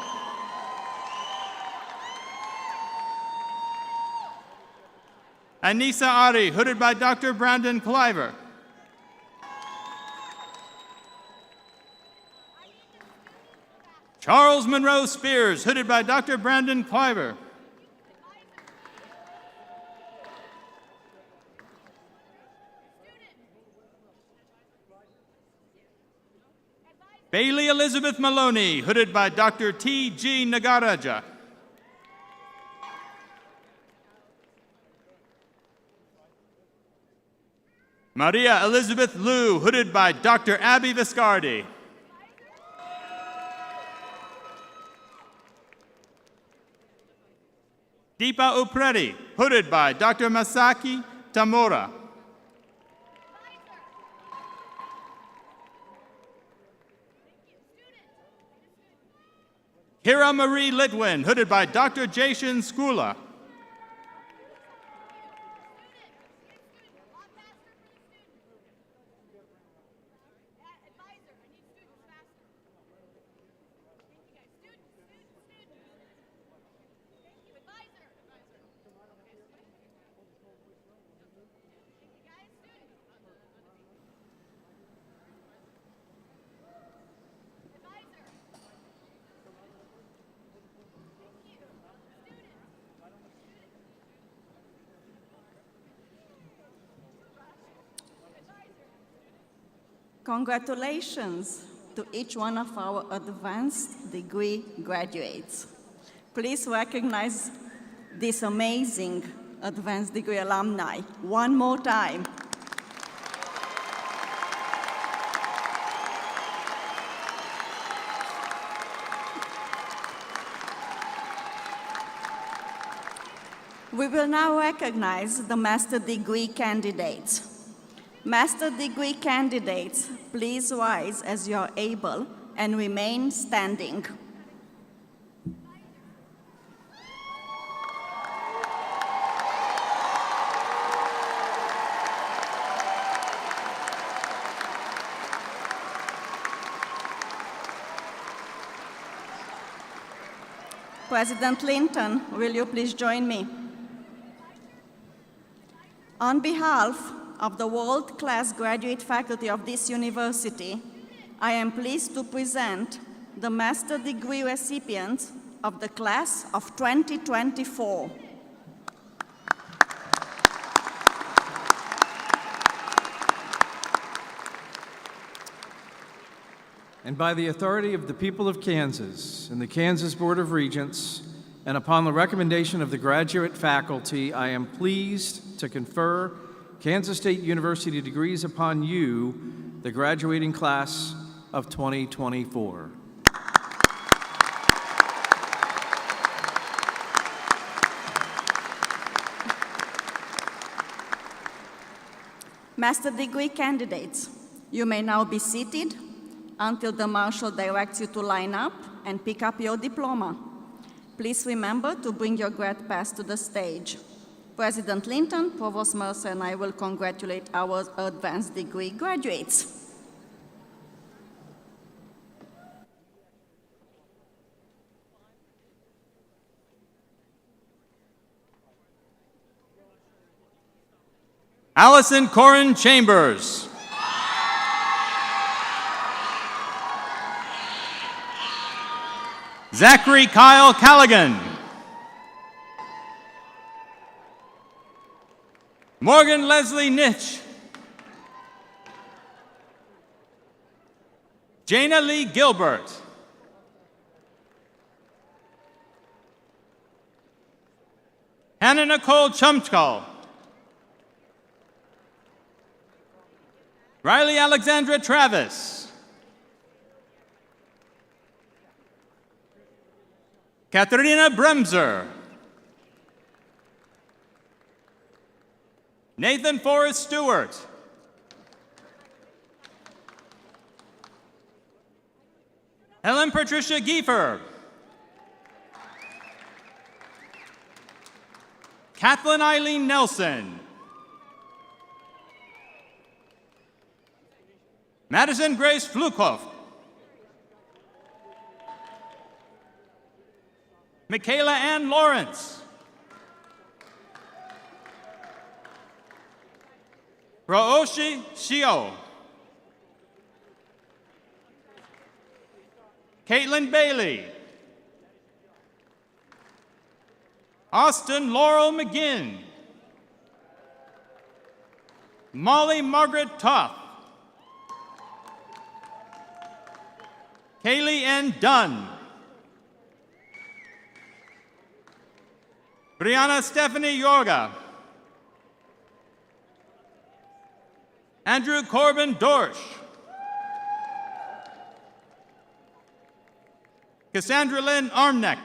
Anissa Ari, hooded by Dr. Brandon Cliver. Charles Monroe Spears, hooded by Dr. Brandon Cliver. Bailey Elizabeth Maloney, hooded by Dr. T.G. Nagaraja. Maria Elizabeth Liu, hooded by Dr. Abby Viscardi. Deepa Upreti, hooded by Dr. Masaki Tamura. Hira Marie Litwin, hooded by Dr. Jason Skula. Congratulations to each one of our advanced degree graduates. Please recognize this amazing advanced degree alumni one more time. We will now recognize the master degree candidates. Master degree candidates, please rise as you are able and remain standing. President Linton, will you please join me? On behalf of the world-class graduate faculty of this university, I am pleased to present the master degree recipients of the class of 2024. And by the authority of the people of Kansas and the Kansas Board of Regents, and upon the recommendation of the graduate faculty, I am pleased to confer Kansas State University degrees upon you, the graduating class of 2024. Master degree candidates, you may now be seated until the marshal directs you to line up and pick up your diploma. Please remember to bring your grad pass to the stage. President Linton, Provost Mercer, and I will congratulate our advanced degree graduates. Allison Corin Chambers. Zachary Kyle Callaghan. Morgan Leslie Nitch. Jana Lee Gilbert. Hannah Nicole Chumchkal. Riley Alexandra Travis. Katharina Bremser. Nathan Forrest Stewart. Helen Patricia Giefer. Kathleen Eileen Nelson. Madison Grace Flukoff. Michaela Ann Lawrence. Rooshi Shio. Caitlin Bailey. Austin Laurel McGinn. Molly Margaret Toth. Kaylee N. Dunn. Brianna Stephanie Yorga. Andrew Corbin Dorsch. Cassandra Lynn Armneck.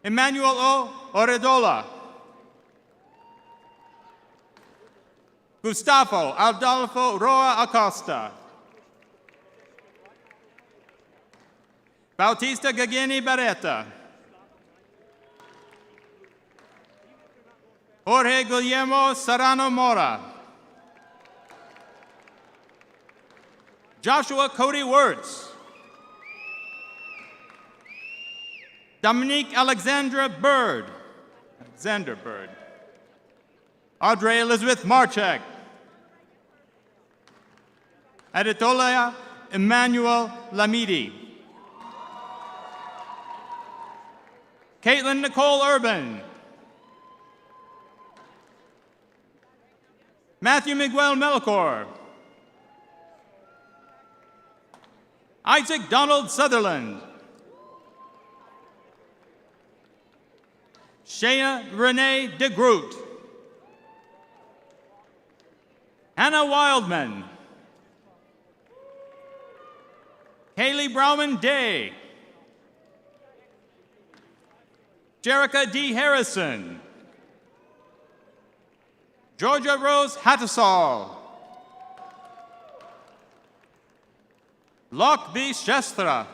Emmanuel O. Oredola. Gustavo Adolfo Roa Acosta. Bautista Gagini Barreta. Jorge Guillermo Serrano Mora. Joshua Cody Wirtz. Dominique Alexandra Bird. Alexander Bird. Audrey Elizabeth Marchek. Aditolia Emmanuel Lamidi. Caitlin Nicole Urban. Matthew Miguel Melchor. Isaac Donald Sutherland. Shayna Renee DeGroot. Hannah Wildman. Haley Browman Day. Jerica D. Harrison. Georgia Rose Hattasol. Locke B. Shestra.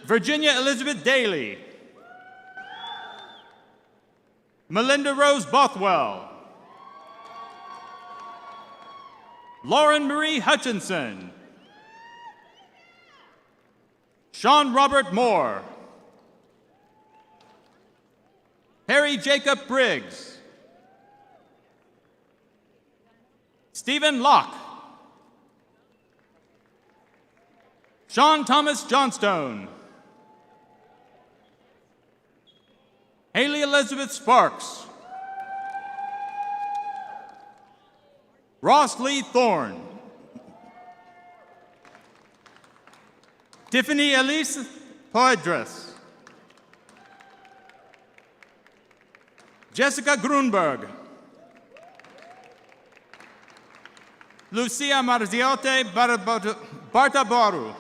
Virginia Elizabeth Daly. Melinda Rose Bothwell. Lauren Marie Hutchinson. Sean Robert Moore. Harry Jacob Briggs. Stephen Locke. Sean Thomas Johnstone. Haley Elizabeth Sparks. Ross Lee Thorne. Tiffany Elise Poedras. Jessica Grunberg. Lucia Marziote Bartaboru.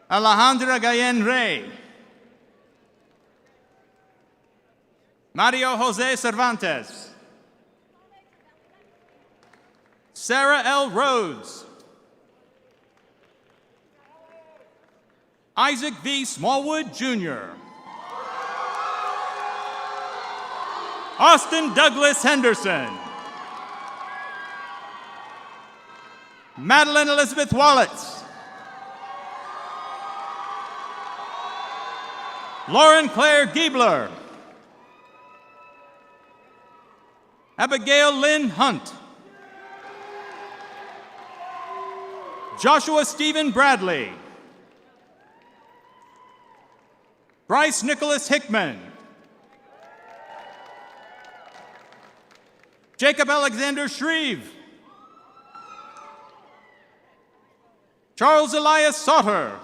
Alejandra Gayen Rey. Mario Jose Cervantes. Sarah L. Rhodes. Isaac V. Smallwood, Jr. Austin Douglas Henderson. Madeline Elizabeth Wallets. Lauren Claire Giebler. Abigail Lynn Hunt. Joshua Stephen Bradley. Bryce Nicholas Hickman. Jacob Alexander Shreve. Charles Elias Sauter.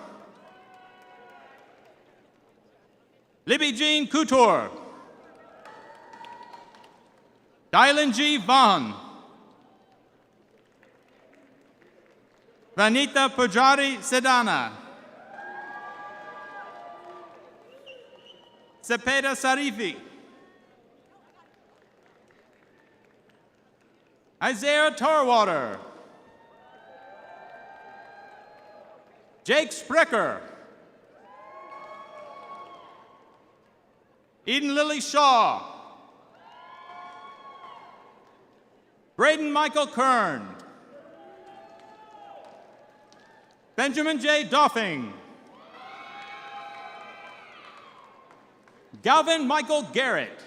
Libby Jean Couture. Dylan G. Vaughn. Vanita Pujari Sedana. Sepeda Sarifi. Isaiah Torwater. Jake Sprecher. Eden Lily Shaw. Braden Michael Kern. Benjamin J. Doffing. Galvin Michael Garrett.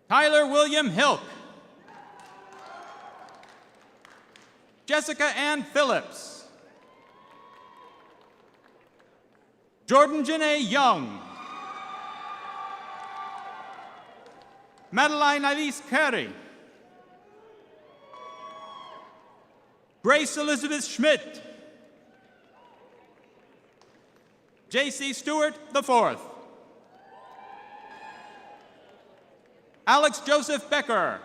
Tyler William Hilk. Jessica Ann Phillips. Jordan Janae Young. Madeline Alice Carey. Grace Elizabeth Schmidt. J.C. Stewart IV. Alex Joseph Becker.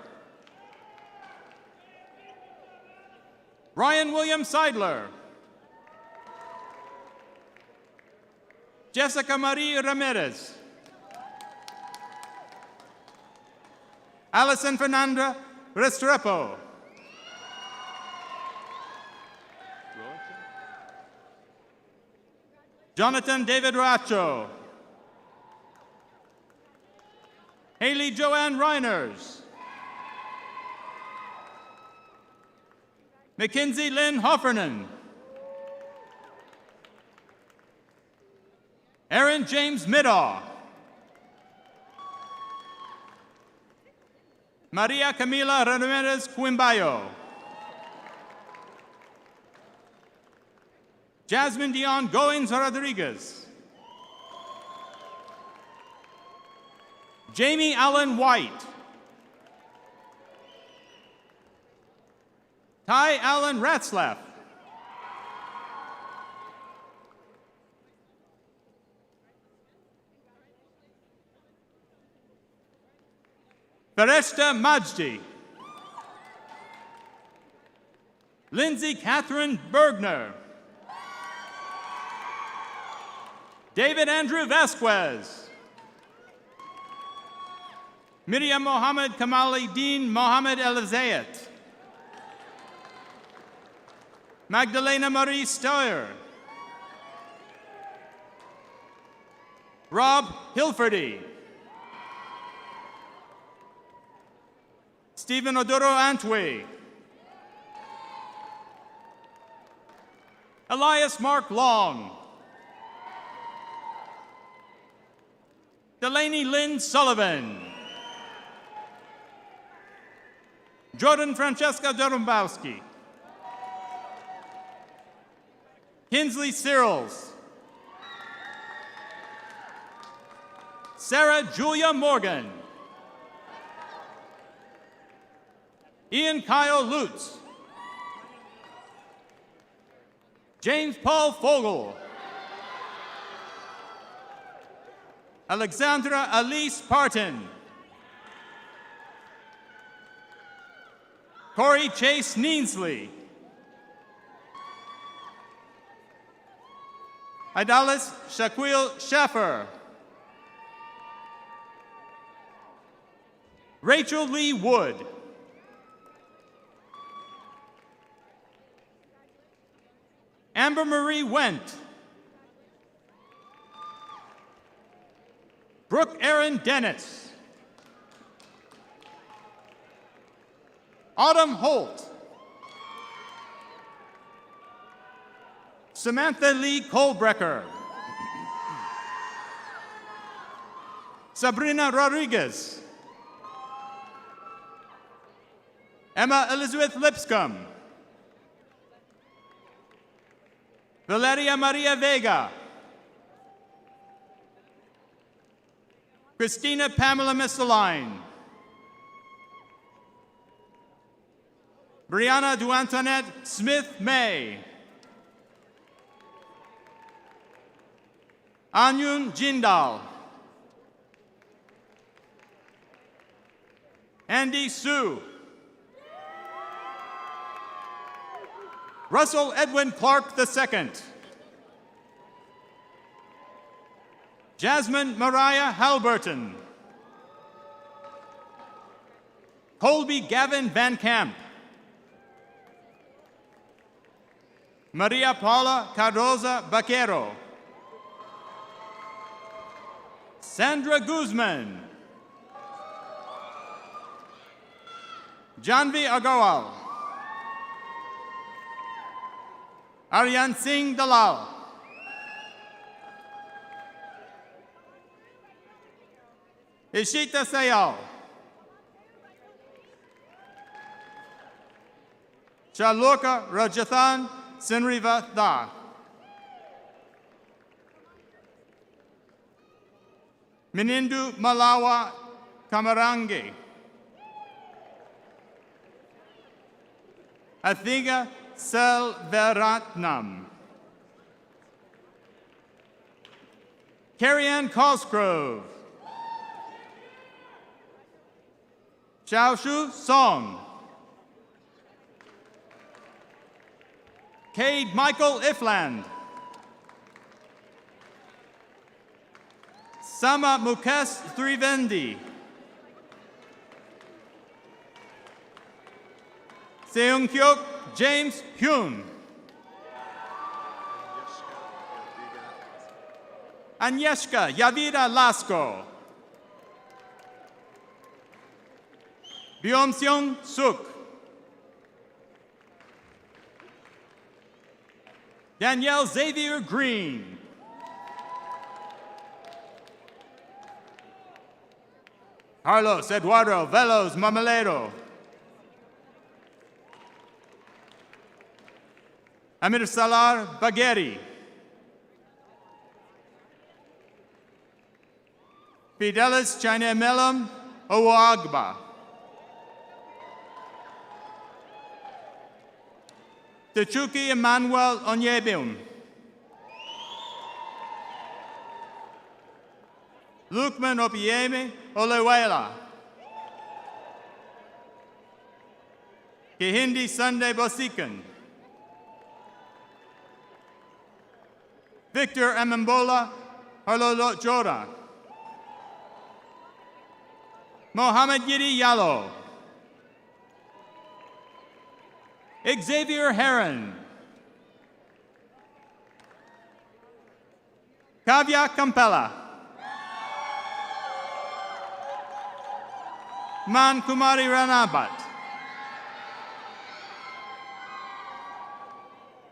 Ryan William Seidler. Jessica Marie Ramirez. Alison Fernanda Restrepo. Jonathan David Racho. Haley Joanne Reiners. Mackenzie Lynn Hoffernan. Aaron James Middaw. Maria Camila Ramirez Quimbayo. Jasmine Dion Goins Rodriguez. Jamie Allen White. Ty Allen Ratzlaff. Fareshta Majdi. Lindsay Catherine Bergner. David Andrew Vasquez. Miriam Mohammed Kamali Dean Mohammed El Zayat. Magdalena Marie Steyer. Rob Hilferty. Stephen Odoro Antwi. Elias Mark Long. Delaney Lynn Sullivan. Jordan Francesca Dorumbowski. Kinsley Searles. Sarah Julia Morgan. Ian Kyle Lutz. James Paul Fogel. Alexandra Elise Parton. Corey Chase Neansley. Idalis Shaquille Sheffer. Rachel Lee Wood. Amber Marie Went. Brooke Erin Dennis. Autumn Holt. Samantha Lee Colbrecker. Sabrina Rodriguez. Emma Elizabeth Lipscomb. Valeria Maria Vega. Christina Pamela Missaline. Brianna Duantoinette Smith May. Anyun Jindal. Andy Sue. Russell Edwin Clark II. Jasmine Mariah Halberton. Colby Gavin Van Camp. Maria Paula Cardoza Vaquero. Sandra Guzman. Janvi Agarwal. Aryan Singh Dalal. Ishita Sayal. Shaloka Rajathan Sinriva Da. Minindu Malawa Kamarangi. Athiga Selvaratnam. Carrie-Ann Cosgrove. Xiaoshu Song. Cade Michael Ifland. Sama Mukesh Trivendi. Seung Hyuk James Hyun. Agnieszka Yavira Lasko. Byom-seung Suk. Danielle Xavier Green. Carlos Eduardo Velos Mamalero. Amir Salar Bagheri. Fidelis Chinemelum Oagba. Techuki Emmanuel Onyebim. Lukman Opieme Olewela. Kihindi Sunday Bosikan. Victor Amambola Harlolo Jora. Mohammed Yidi Yalo. Xavier Heron. Kavya Kampela. Man Kumari Ranabat.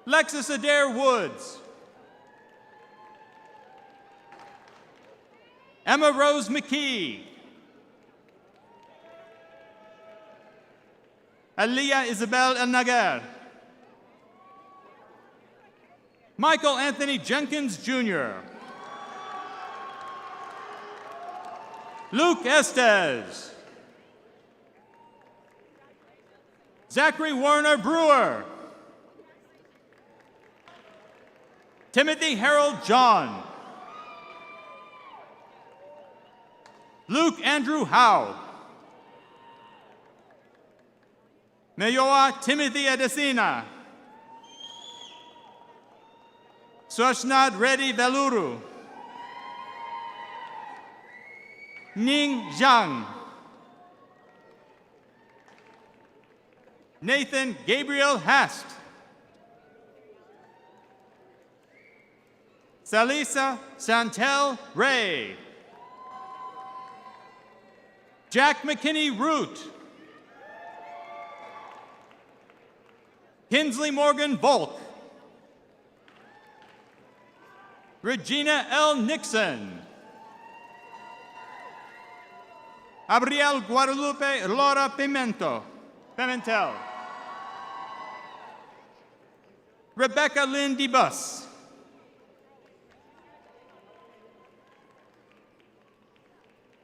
Lexus Adair Woods. Emma Rose McKee. Aliyah Isabel El Nagar. Michael Anthony Jenkins Jr. Luke Estes. Zachary Warner Brewer. Timothy Harold John. Luke Andrew Howe. Mayoa Timothy Adesina. Swashnad Reddy Veluru. Ning Zhang. Nathan Gabriel Hast. Salisa Santel Ray. Jack McKinney Root. Kinsley Morgan Volk. Regina L. Nixon. Abriel Guadalupe Laura Pimentel. Rebecca Lynn DeBus.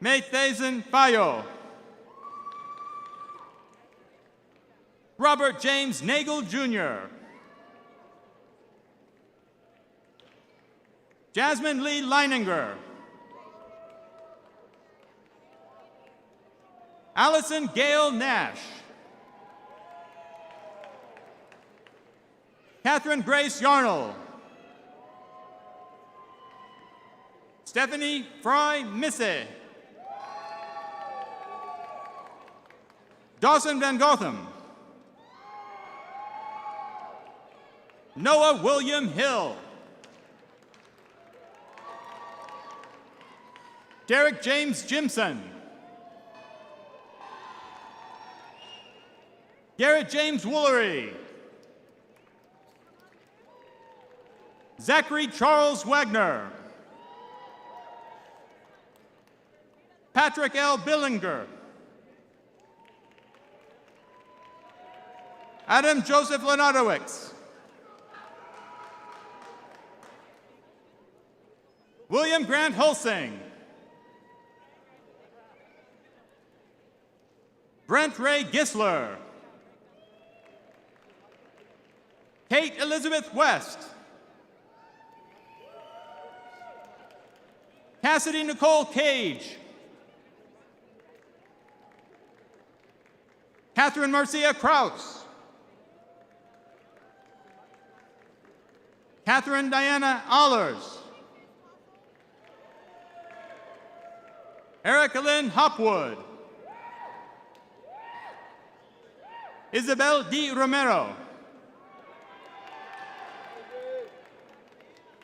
Maythazen Fayo. Robert James Nagel Jr. Jasmine Lee Leininger. Allison Gail Nash. Catherine Grace Yarnell. Stephanie Fry Misse. Dawson Van Gotham. Noah William Hill. Derek James Jimson. Garrett James Woolery. Zachary Charles Wagner. Patrick L. Billinger. Adam Joseph Lenardowicz. William Grant Hulsing. Brent Ray Gisler. Kate Elizabeth West. Cassidy Nicole Cage. Catherine Marcia Kraus. Catherine Diana Allers. Erica Lynn Hopwood. Isabel D. Romero.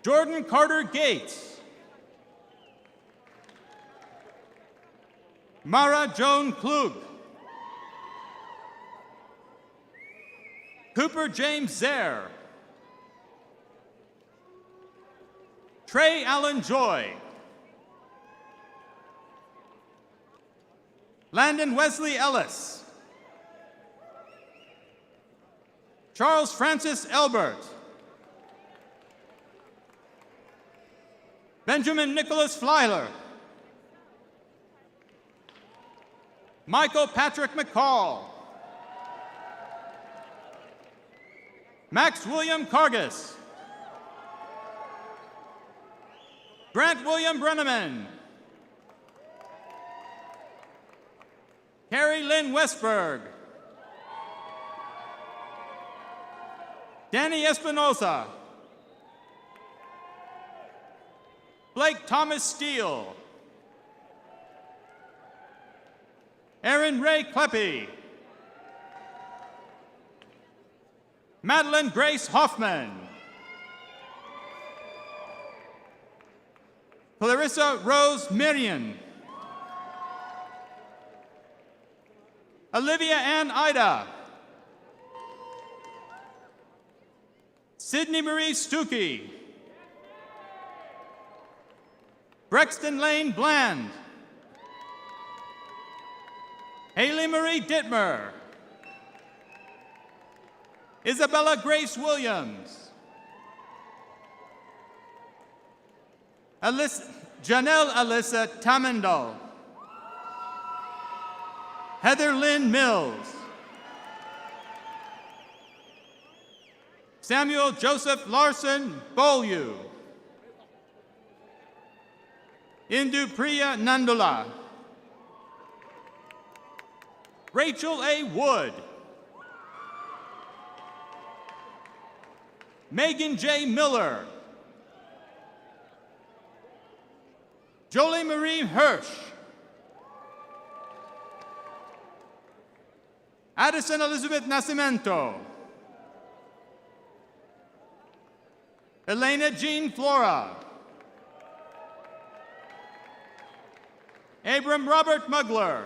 Jordan Carter Gates. Mara Joan Klug. Cooper James Zare. Trey Allen Joy. Landon Wesley Ellis. Charles Francis Elbert. Benjamin Nicholas Flyler. Michael Patrick McCall. Max William Cargus. Grant William Brenneman. Carrie Lynn Westberg. Danny Espinosa. Blake Thomas Steele. Aaron Ray Kleppe. Madeline Grace Hoffman. Clarissa Rose Miriam. Olivia Ann Ida. Sydney Marie Stuckey. Brexton Lane Bland. Haley Marie Dittmer. Isabella Grace Williams. Janelle Alyssa Tamendo. Heather Lynn Mills. Samuel Joseph Larson Bolyu. Indupriya Nandula. Rachel A. Wood. Megan J. Miller. Jolie Marie Hirsch. Addison Elizabeth Nascimento. Elena Jean Flora. Abram Robert Mugler.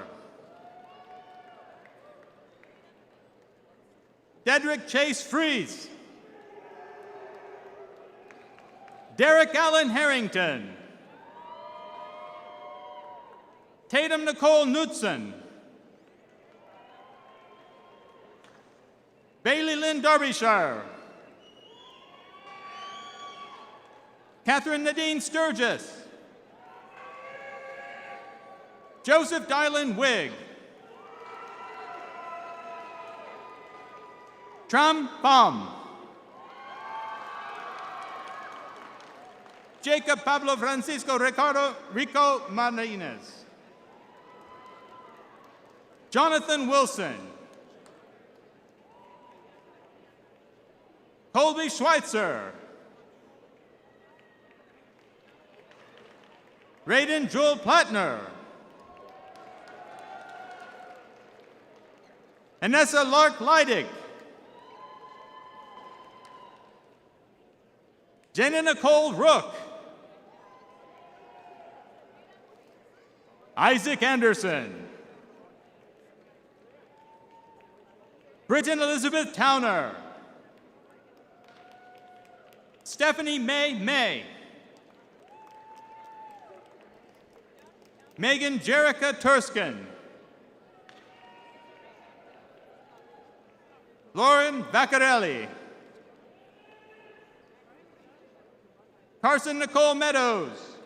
Dedrick Chase Fries. Derek Allen Harrington. Tatum Nicole Knudsen. Bailey Lynn Derbyshire. Catherine Nadine Sturgis. Joseph Dylan Wigg. Tram Pham. Jacob Pablo Francisco Rico Martinez. Jonathan Wilson. Colby Schweitzer. Raiden Jewel Plattner. Anessa Lark Leidig. Jenna Nicole Rook. Isaac Anderson. Britton Elizabeth Towner. Stephanie May May. Megan Jerica Turskin. Lauren Vaccarelli. Carson Nicole Meadows.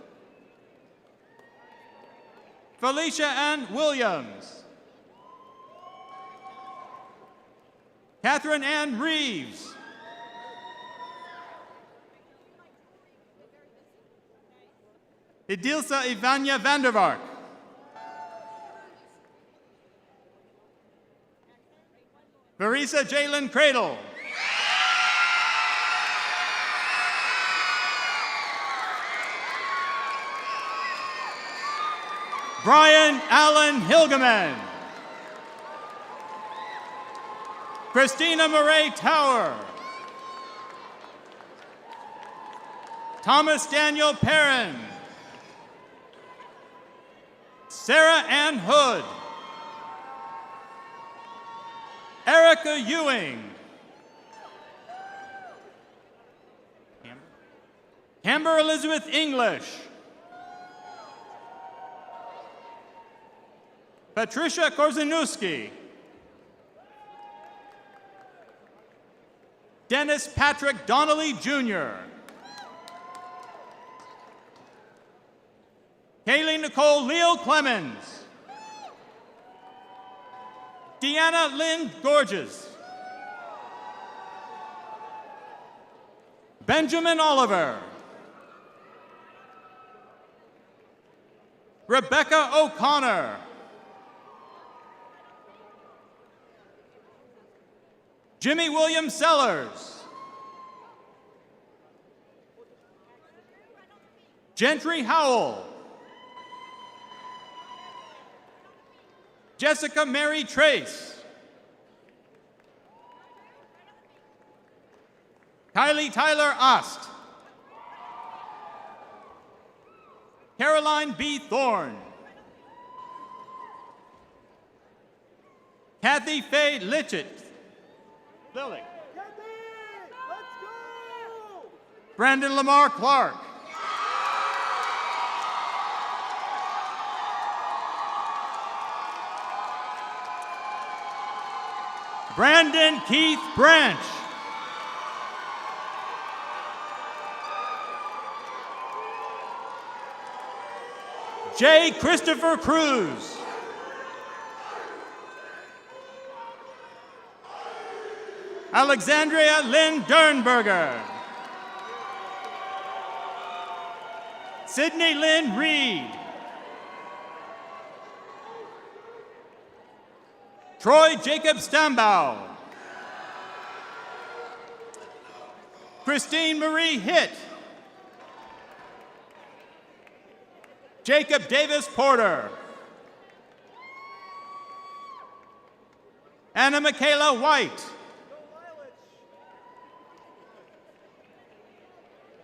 Felicia Ann Williams. Catherine Ann Reeves. Idilsa Ivania Vandervark. Marisa Jalen Cradle. Brian Allen Hilgeman. Christina Murray Tower. Thomas Daniel Perrin. Sarah Ann Hood. Erica Ewing. Amber Elizabeth English. Patricia Korzenowski. Dennis Patrick Donnelly Jr. Kaylee Nicole Leo Clemens. Deanna Lynn Gorges. Benjamin Oliver. Rebecca O'Connor. Jimmy William Sellers. Gentry Howell. Jessica Mary Trace. Kylie Tyler Ost. Caroline B. Thorne. Kathy Faye Litchett. Lily. Brandon Lamar Clark. Brandon Keith Branch. J. Christopher Cruz. Alexandria Lynn Dernberger. Sydney Lynn Reed. Troy Jacob Stambaugh. Christine Marie Hitt. Jacob Davis Porter. Anna Michaela White.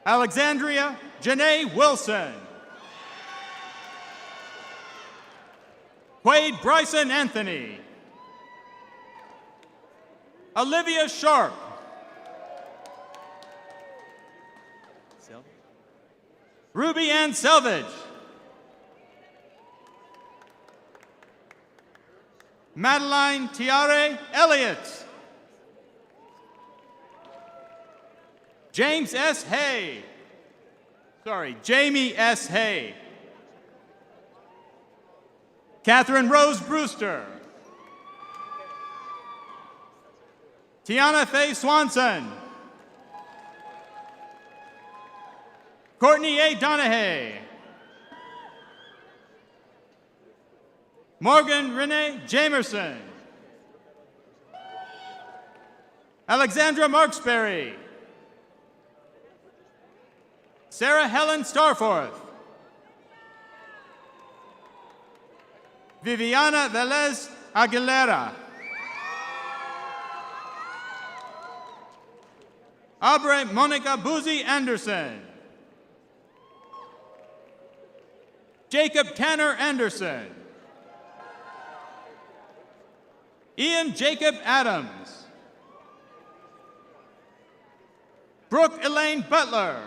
Alexandria Janae Wilson. Quade Bryson Anthony. Olivia Sharp. Ruby Ann Selvage. Madeline Tiare Elliott. James S. Hay. Jamie S. Hay. Catherine Rose Brewster. Tiana Faye Swanson. Courtney A. Donahue. Morgan Renee Jamerson. Alexandra Marksberry. Sarah Helen Starforth. Viviana Velez Aguilera. Aubrey Monica Boozy Anderson. Jacob Tanner Anderson. Ian Jacob Adams. Brooke Elaine Butler.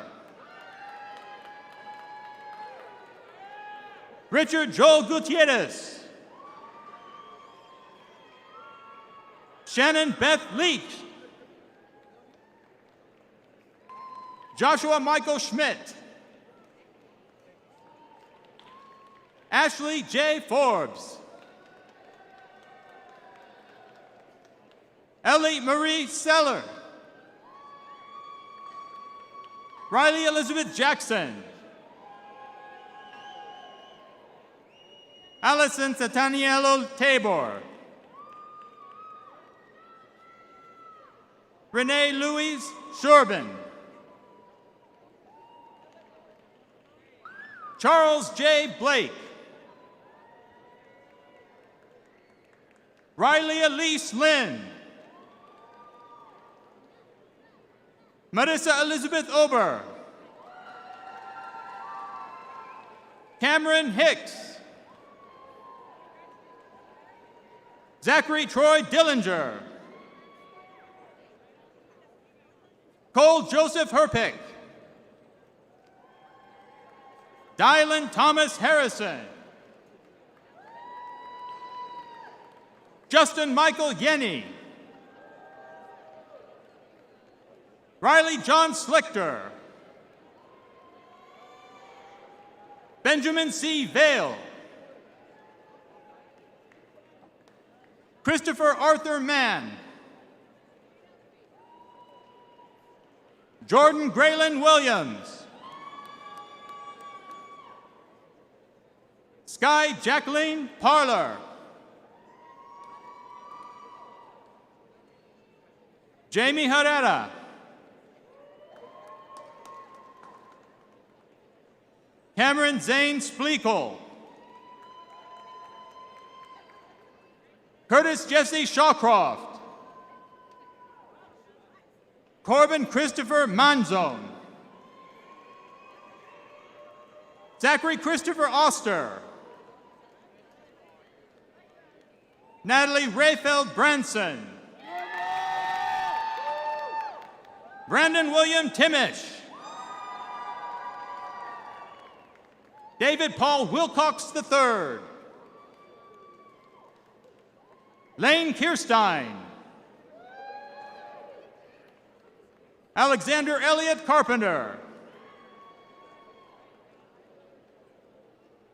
Richard Joel Gutierrez. Shannon Beth Leach. Joshua Michael Schmidt. Ashley J. Forbes. Ellie Marie Seller. Riley Elizabeth Jackson. Allison Sataniello Tabor. Renee Louise Shorben. Charles J. Blake. Riley Elise Lynn. Marissa Elizabeth Ober. Cameron Hicks. Zachary Troy Dillinger. Cole Joseph Herpick. Dylan Thomas Harrison. Justin Michael Yenny. Riley John Slichter. Benjamin C. Vale. Christopher Arthur Mann. Jordan Graylin Williams. Sky Jacqueline Parler. Jamie Herrera. Cameron Zane Spleakle. Curtis Jesse Shawcroft. Corbin Christopher Manzone. Zachary Christopher Oster. Natalie Rayfeld Branson. Brandon William Timish. David Paul Wilcox III. Lane Kirstein. Alexander Elliott Carpenter.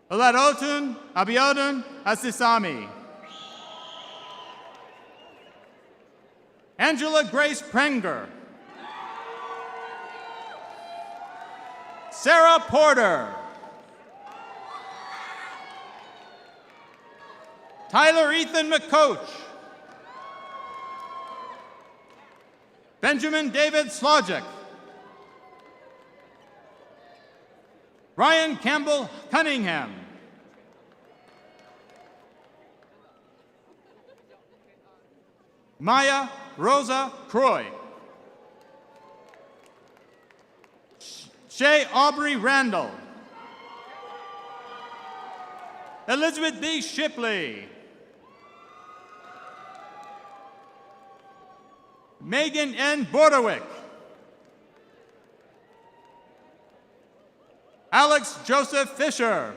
Oladotun Abiodun Asisami. Angela Grace Prenger. Sarah Porter. Tyler Ethan McCoach. Benjamin David Slogic. Ryan Campbell Cunningham. Maya Rosa Croy. Shay Aubrey Randall. Elizabeth B. Shipley. Megan N. Borderwick. Alex Joseph Fisher.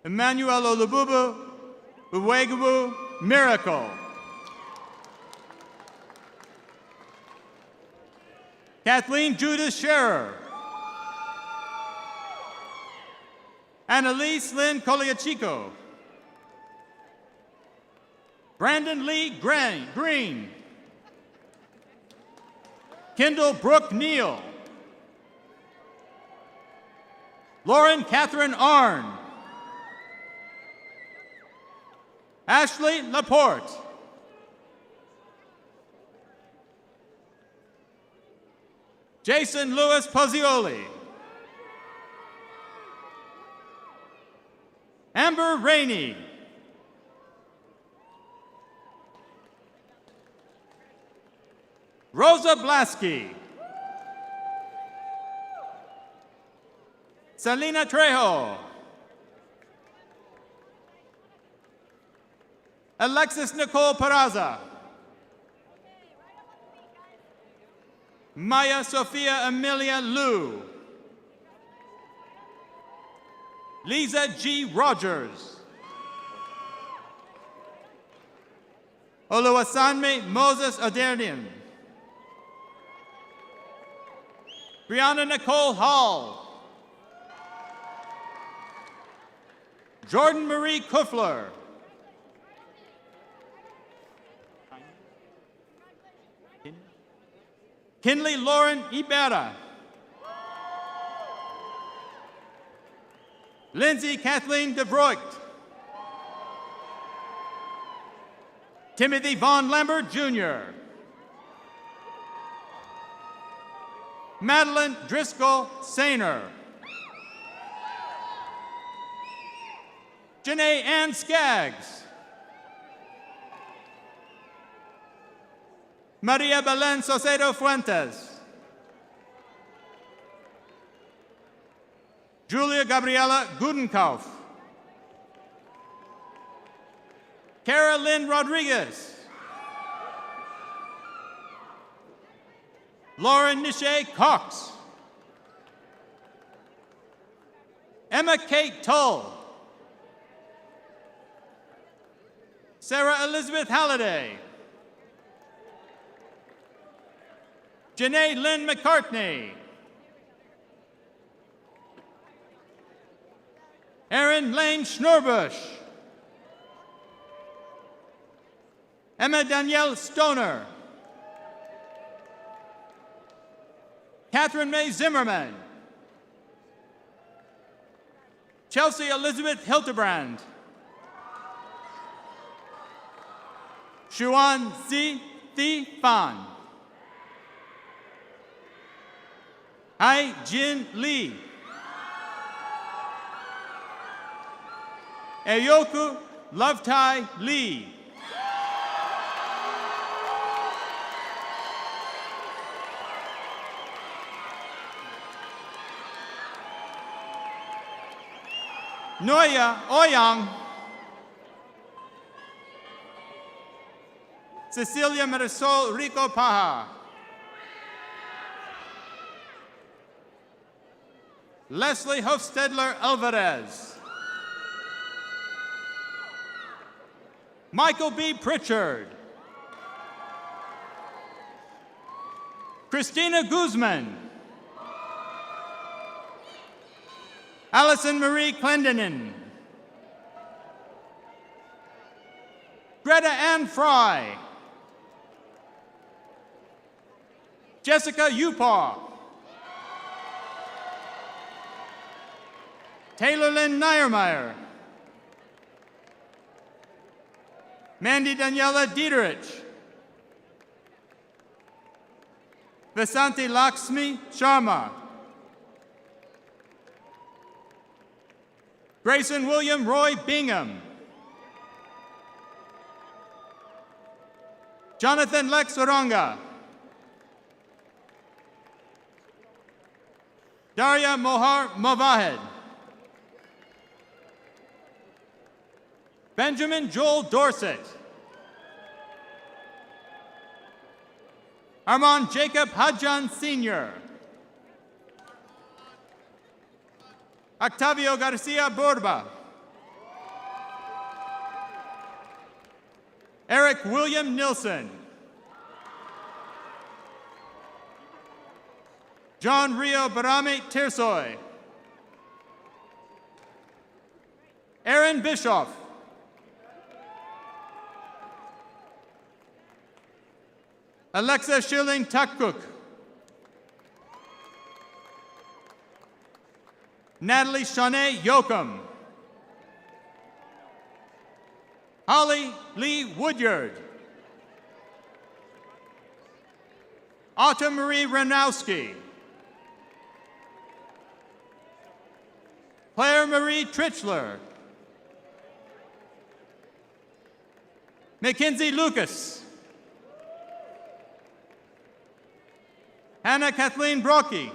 Emmanuel Olububu Uwegubu Miracle. Kathleen Judith Scherer. Annalise Lynn Coliachico. Brandon Lee Green. Kendall Brooke Neal. Lauren Catherine Arn. Ashley Laporte. Jason Lewis Pozzioli. Amber Rainey. Rosa Blasky. Selena Trejo. Alexis Nicole Peraza. Maya Sophia Amelia Liu. Lisa G. Rogers. Oluwasanmi Moses Adernian. Brianna Nicole Hall. Jordan Marie Kuffler. Kinley Lauren Ibarra. Lindsay Kathleen DeVroit. Timothy Von Lambert Jr. Madeline Driscoll Sainer. Janae Ann Skaggs. Maria Belen Saucedo Fuentes. Julia Gabriela Gudenkauf. Kara Lynn Rodriguez. Lauren Nishay Cox. Emma Kate Tull. Sarah Elizabeth Halliday. Janae Lynn McCartney. Erin Lane Schnurbush. Emma Danielle Stoner. Catherine May Zimmerman. Chelsea Elizabeth Hildebrand. Shuan Zi Thi Fan. Hai Jin Lee. Ayoku Lovetai Lee. Noya Oyang. Cecilia Marisol Rico Paja. Leslie Hofstedler Alvarez. Michael B. Pritchard. Christina Guzman. Allison Marie Clendenin. Greta Ann Fry. Jessica Upaw. Taylor Lynn Niermeyer. Mandy Daniela Dieterich. Vasanti Lakshmi Sharma. Grayson William Roy Bingham. Jonathan Lex Oranga. Daria Mohar Movahed. Benjamin Joel Dorset. Armand Jacob Hadjan Sr. Octavio Garcia Borba. Eric William Nilsson. John Rio Barame Tirsoy. Aaron Bischoff. Alexa Schilling Takuk. Natalie Shanae Yoakum. Holly Lee Woodyard. Autumn Marie Ranowski. Claire Marie Tritchler. Mackenzie Lucas. Hannah Kathleen Brocky.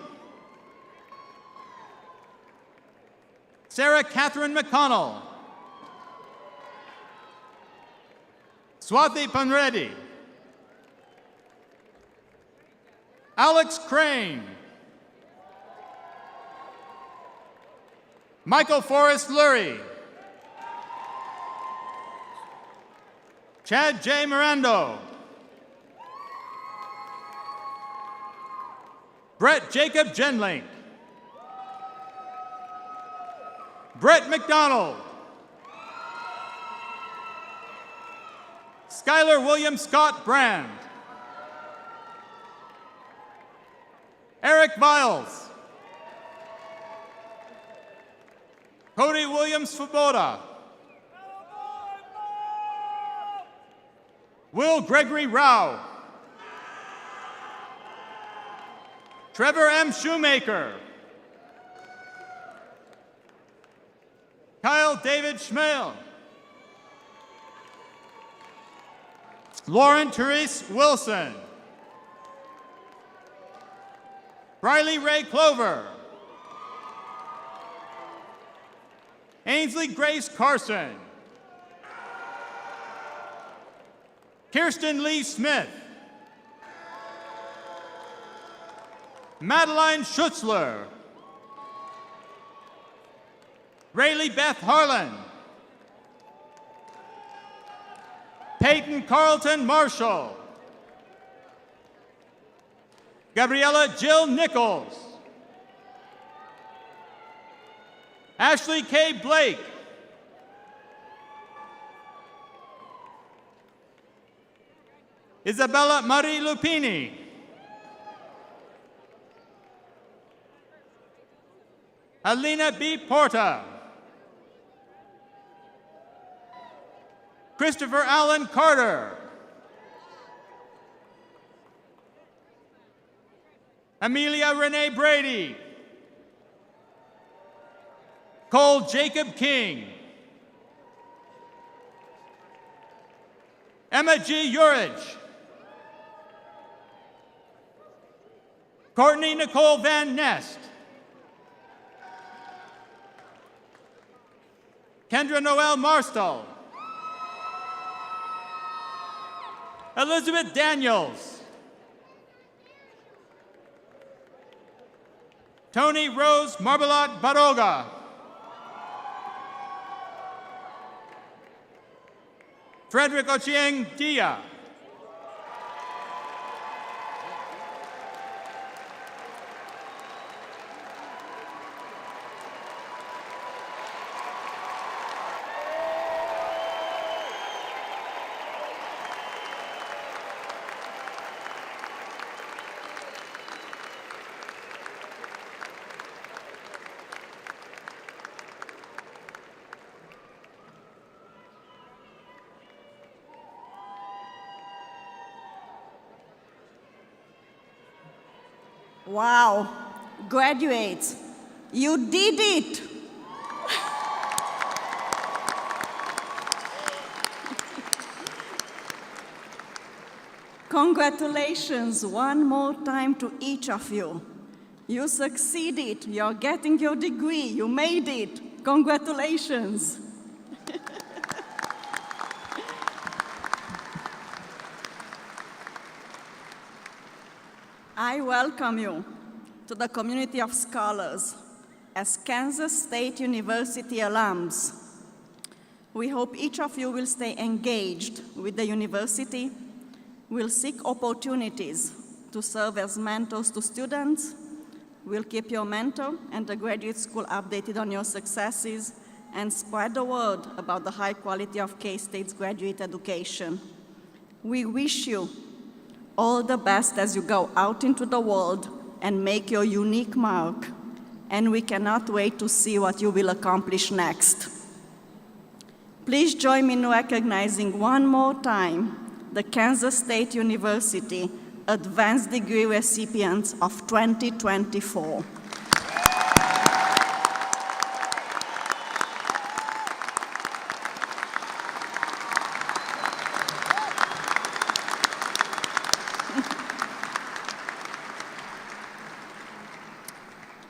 Sarah Catherine McConnell. Swathi Panreddy. Alex Crane. Michael Forrest Lurie. Chad J. Mirando. Brett Jacob Genlink. Brett McDonald. Skylar William Scott Brand. Eric Viles. Cody Williams Svoboda. Will Gregory Rao. Trevor M. Shoemaker. Kyle David Schmale. Lauren Therese Wilson. Riley Ray Clover. Ainsley Grace Carson. Kirsten Lee Smith. Madeline Schutzler. Rayleigh Beth Harlan. Peyton Carlton Marshall. Gabriella Jill Nichols. Ashley K. Blake. Isabella Marie Lupini. Alina B. Porta. Christopher Allen Carter. Amelia Renee Brady. Cole Jacob King. Emma G. Urich. Courtney Nicole Van Nest. Kendra Noel Marstall. Elizabeth Daniels. Tony Rose Marbalot Baroga. Frederick Ochieng Dia. Wow, graduates, you did it! Congratulations one more time to each of you. You succeeded, you're getting your degree, you made it. Congratulations. I welcome you to the community of scholars as Kansas State University alums. We hope each of you will stay engaged with the university, will seek opportunities to serve as mentors to students, will keep your mentor and the graduate school updated on your successes, and spread the word about the high quality of K-State's graduate education. We wish you all the best as you go out into the world and make your unique mark, and we cannot wait to see what you will accomplish next. Please join me in recognizing one more time the Kansas State University Advanced Degree recipients of 2024.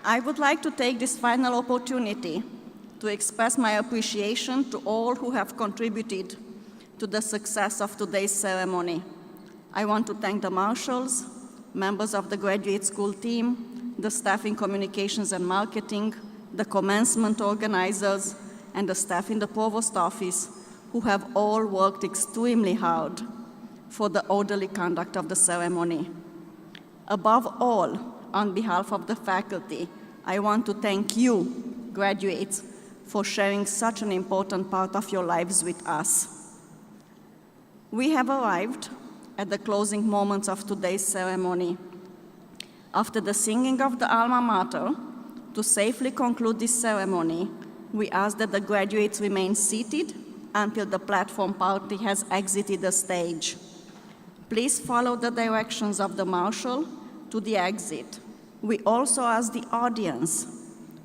I would like to take this final opportunity to express my appreciation to all who have contributed to the success of today's ceremony. I want to thank the marshals, members of the graduate school team, the staff in communications and marketing, the commencement organizers, and the staff in the provost office, who have all worked extremely hard for the orderly conduct of the ceremony. Above all, on behalf of the faculty, I want to thank you, graduates, for sharing such an important part of your lives with us. We have arrived at the closing moments of today's ceremony. After the singing of the Alma Mater, to safely conclude this ceremony, we ask that the graduates remain seated until the platform party has exited the stage. Please follow the directions of the marshal to the exit. We also ask the audience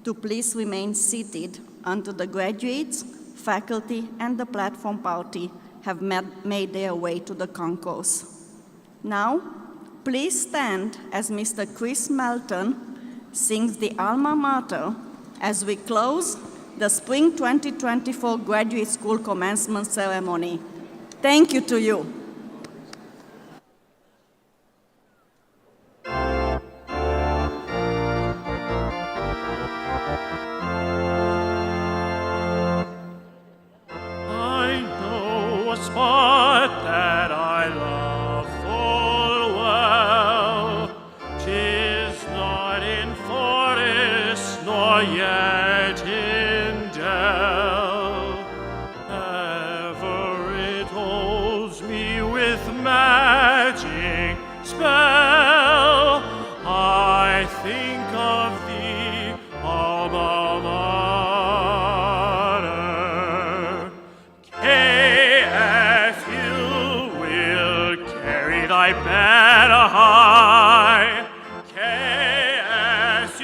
to please remain seated until the graduates, faculty, and the platform party have made their way to the concourse. Now, please stand as Mr. Chris Melton sings the Alma Mater as we close the Spring 2024 Graduate School Commencement Ceremony. Thank you to you. Spot that I love full well, 'tis not in forest nor yet in holds me with magic spell. I think of thee, Alma Mater. KSU will carry thy banner high. KSU,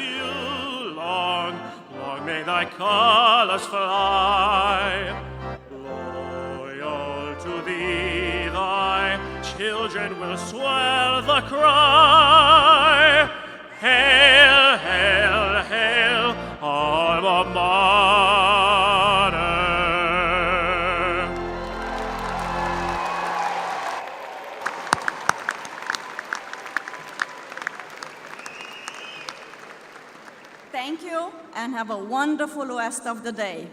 long, long may thy colors fly. Loyal to thee, thy children will swell the cry. Hail, hail, hail, Alma Mater. Thank you, and have a wonderful rest of the day.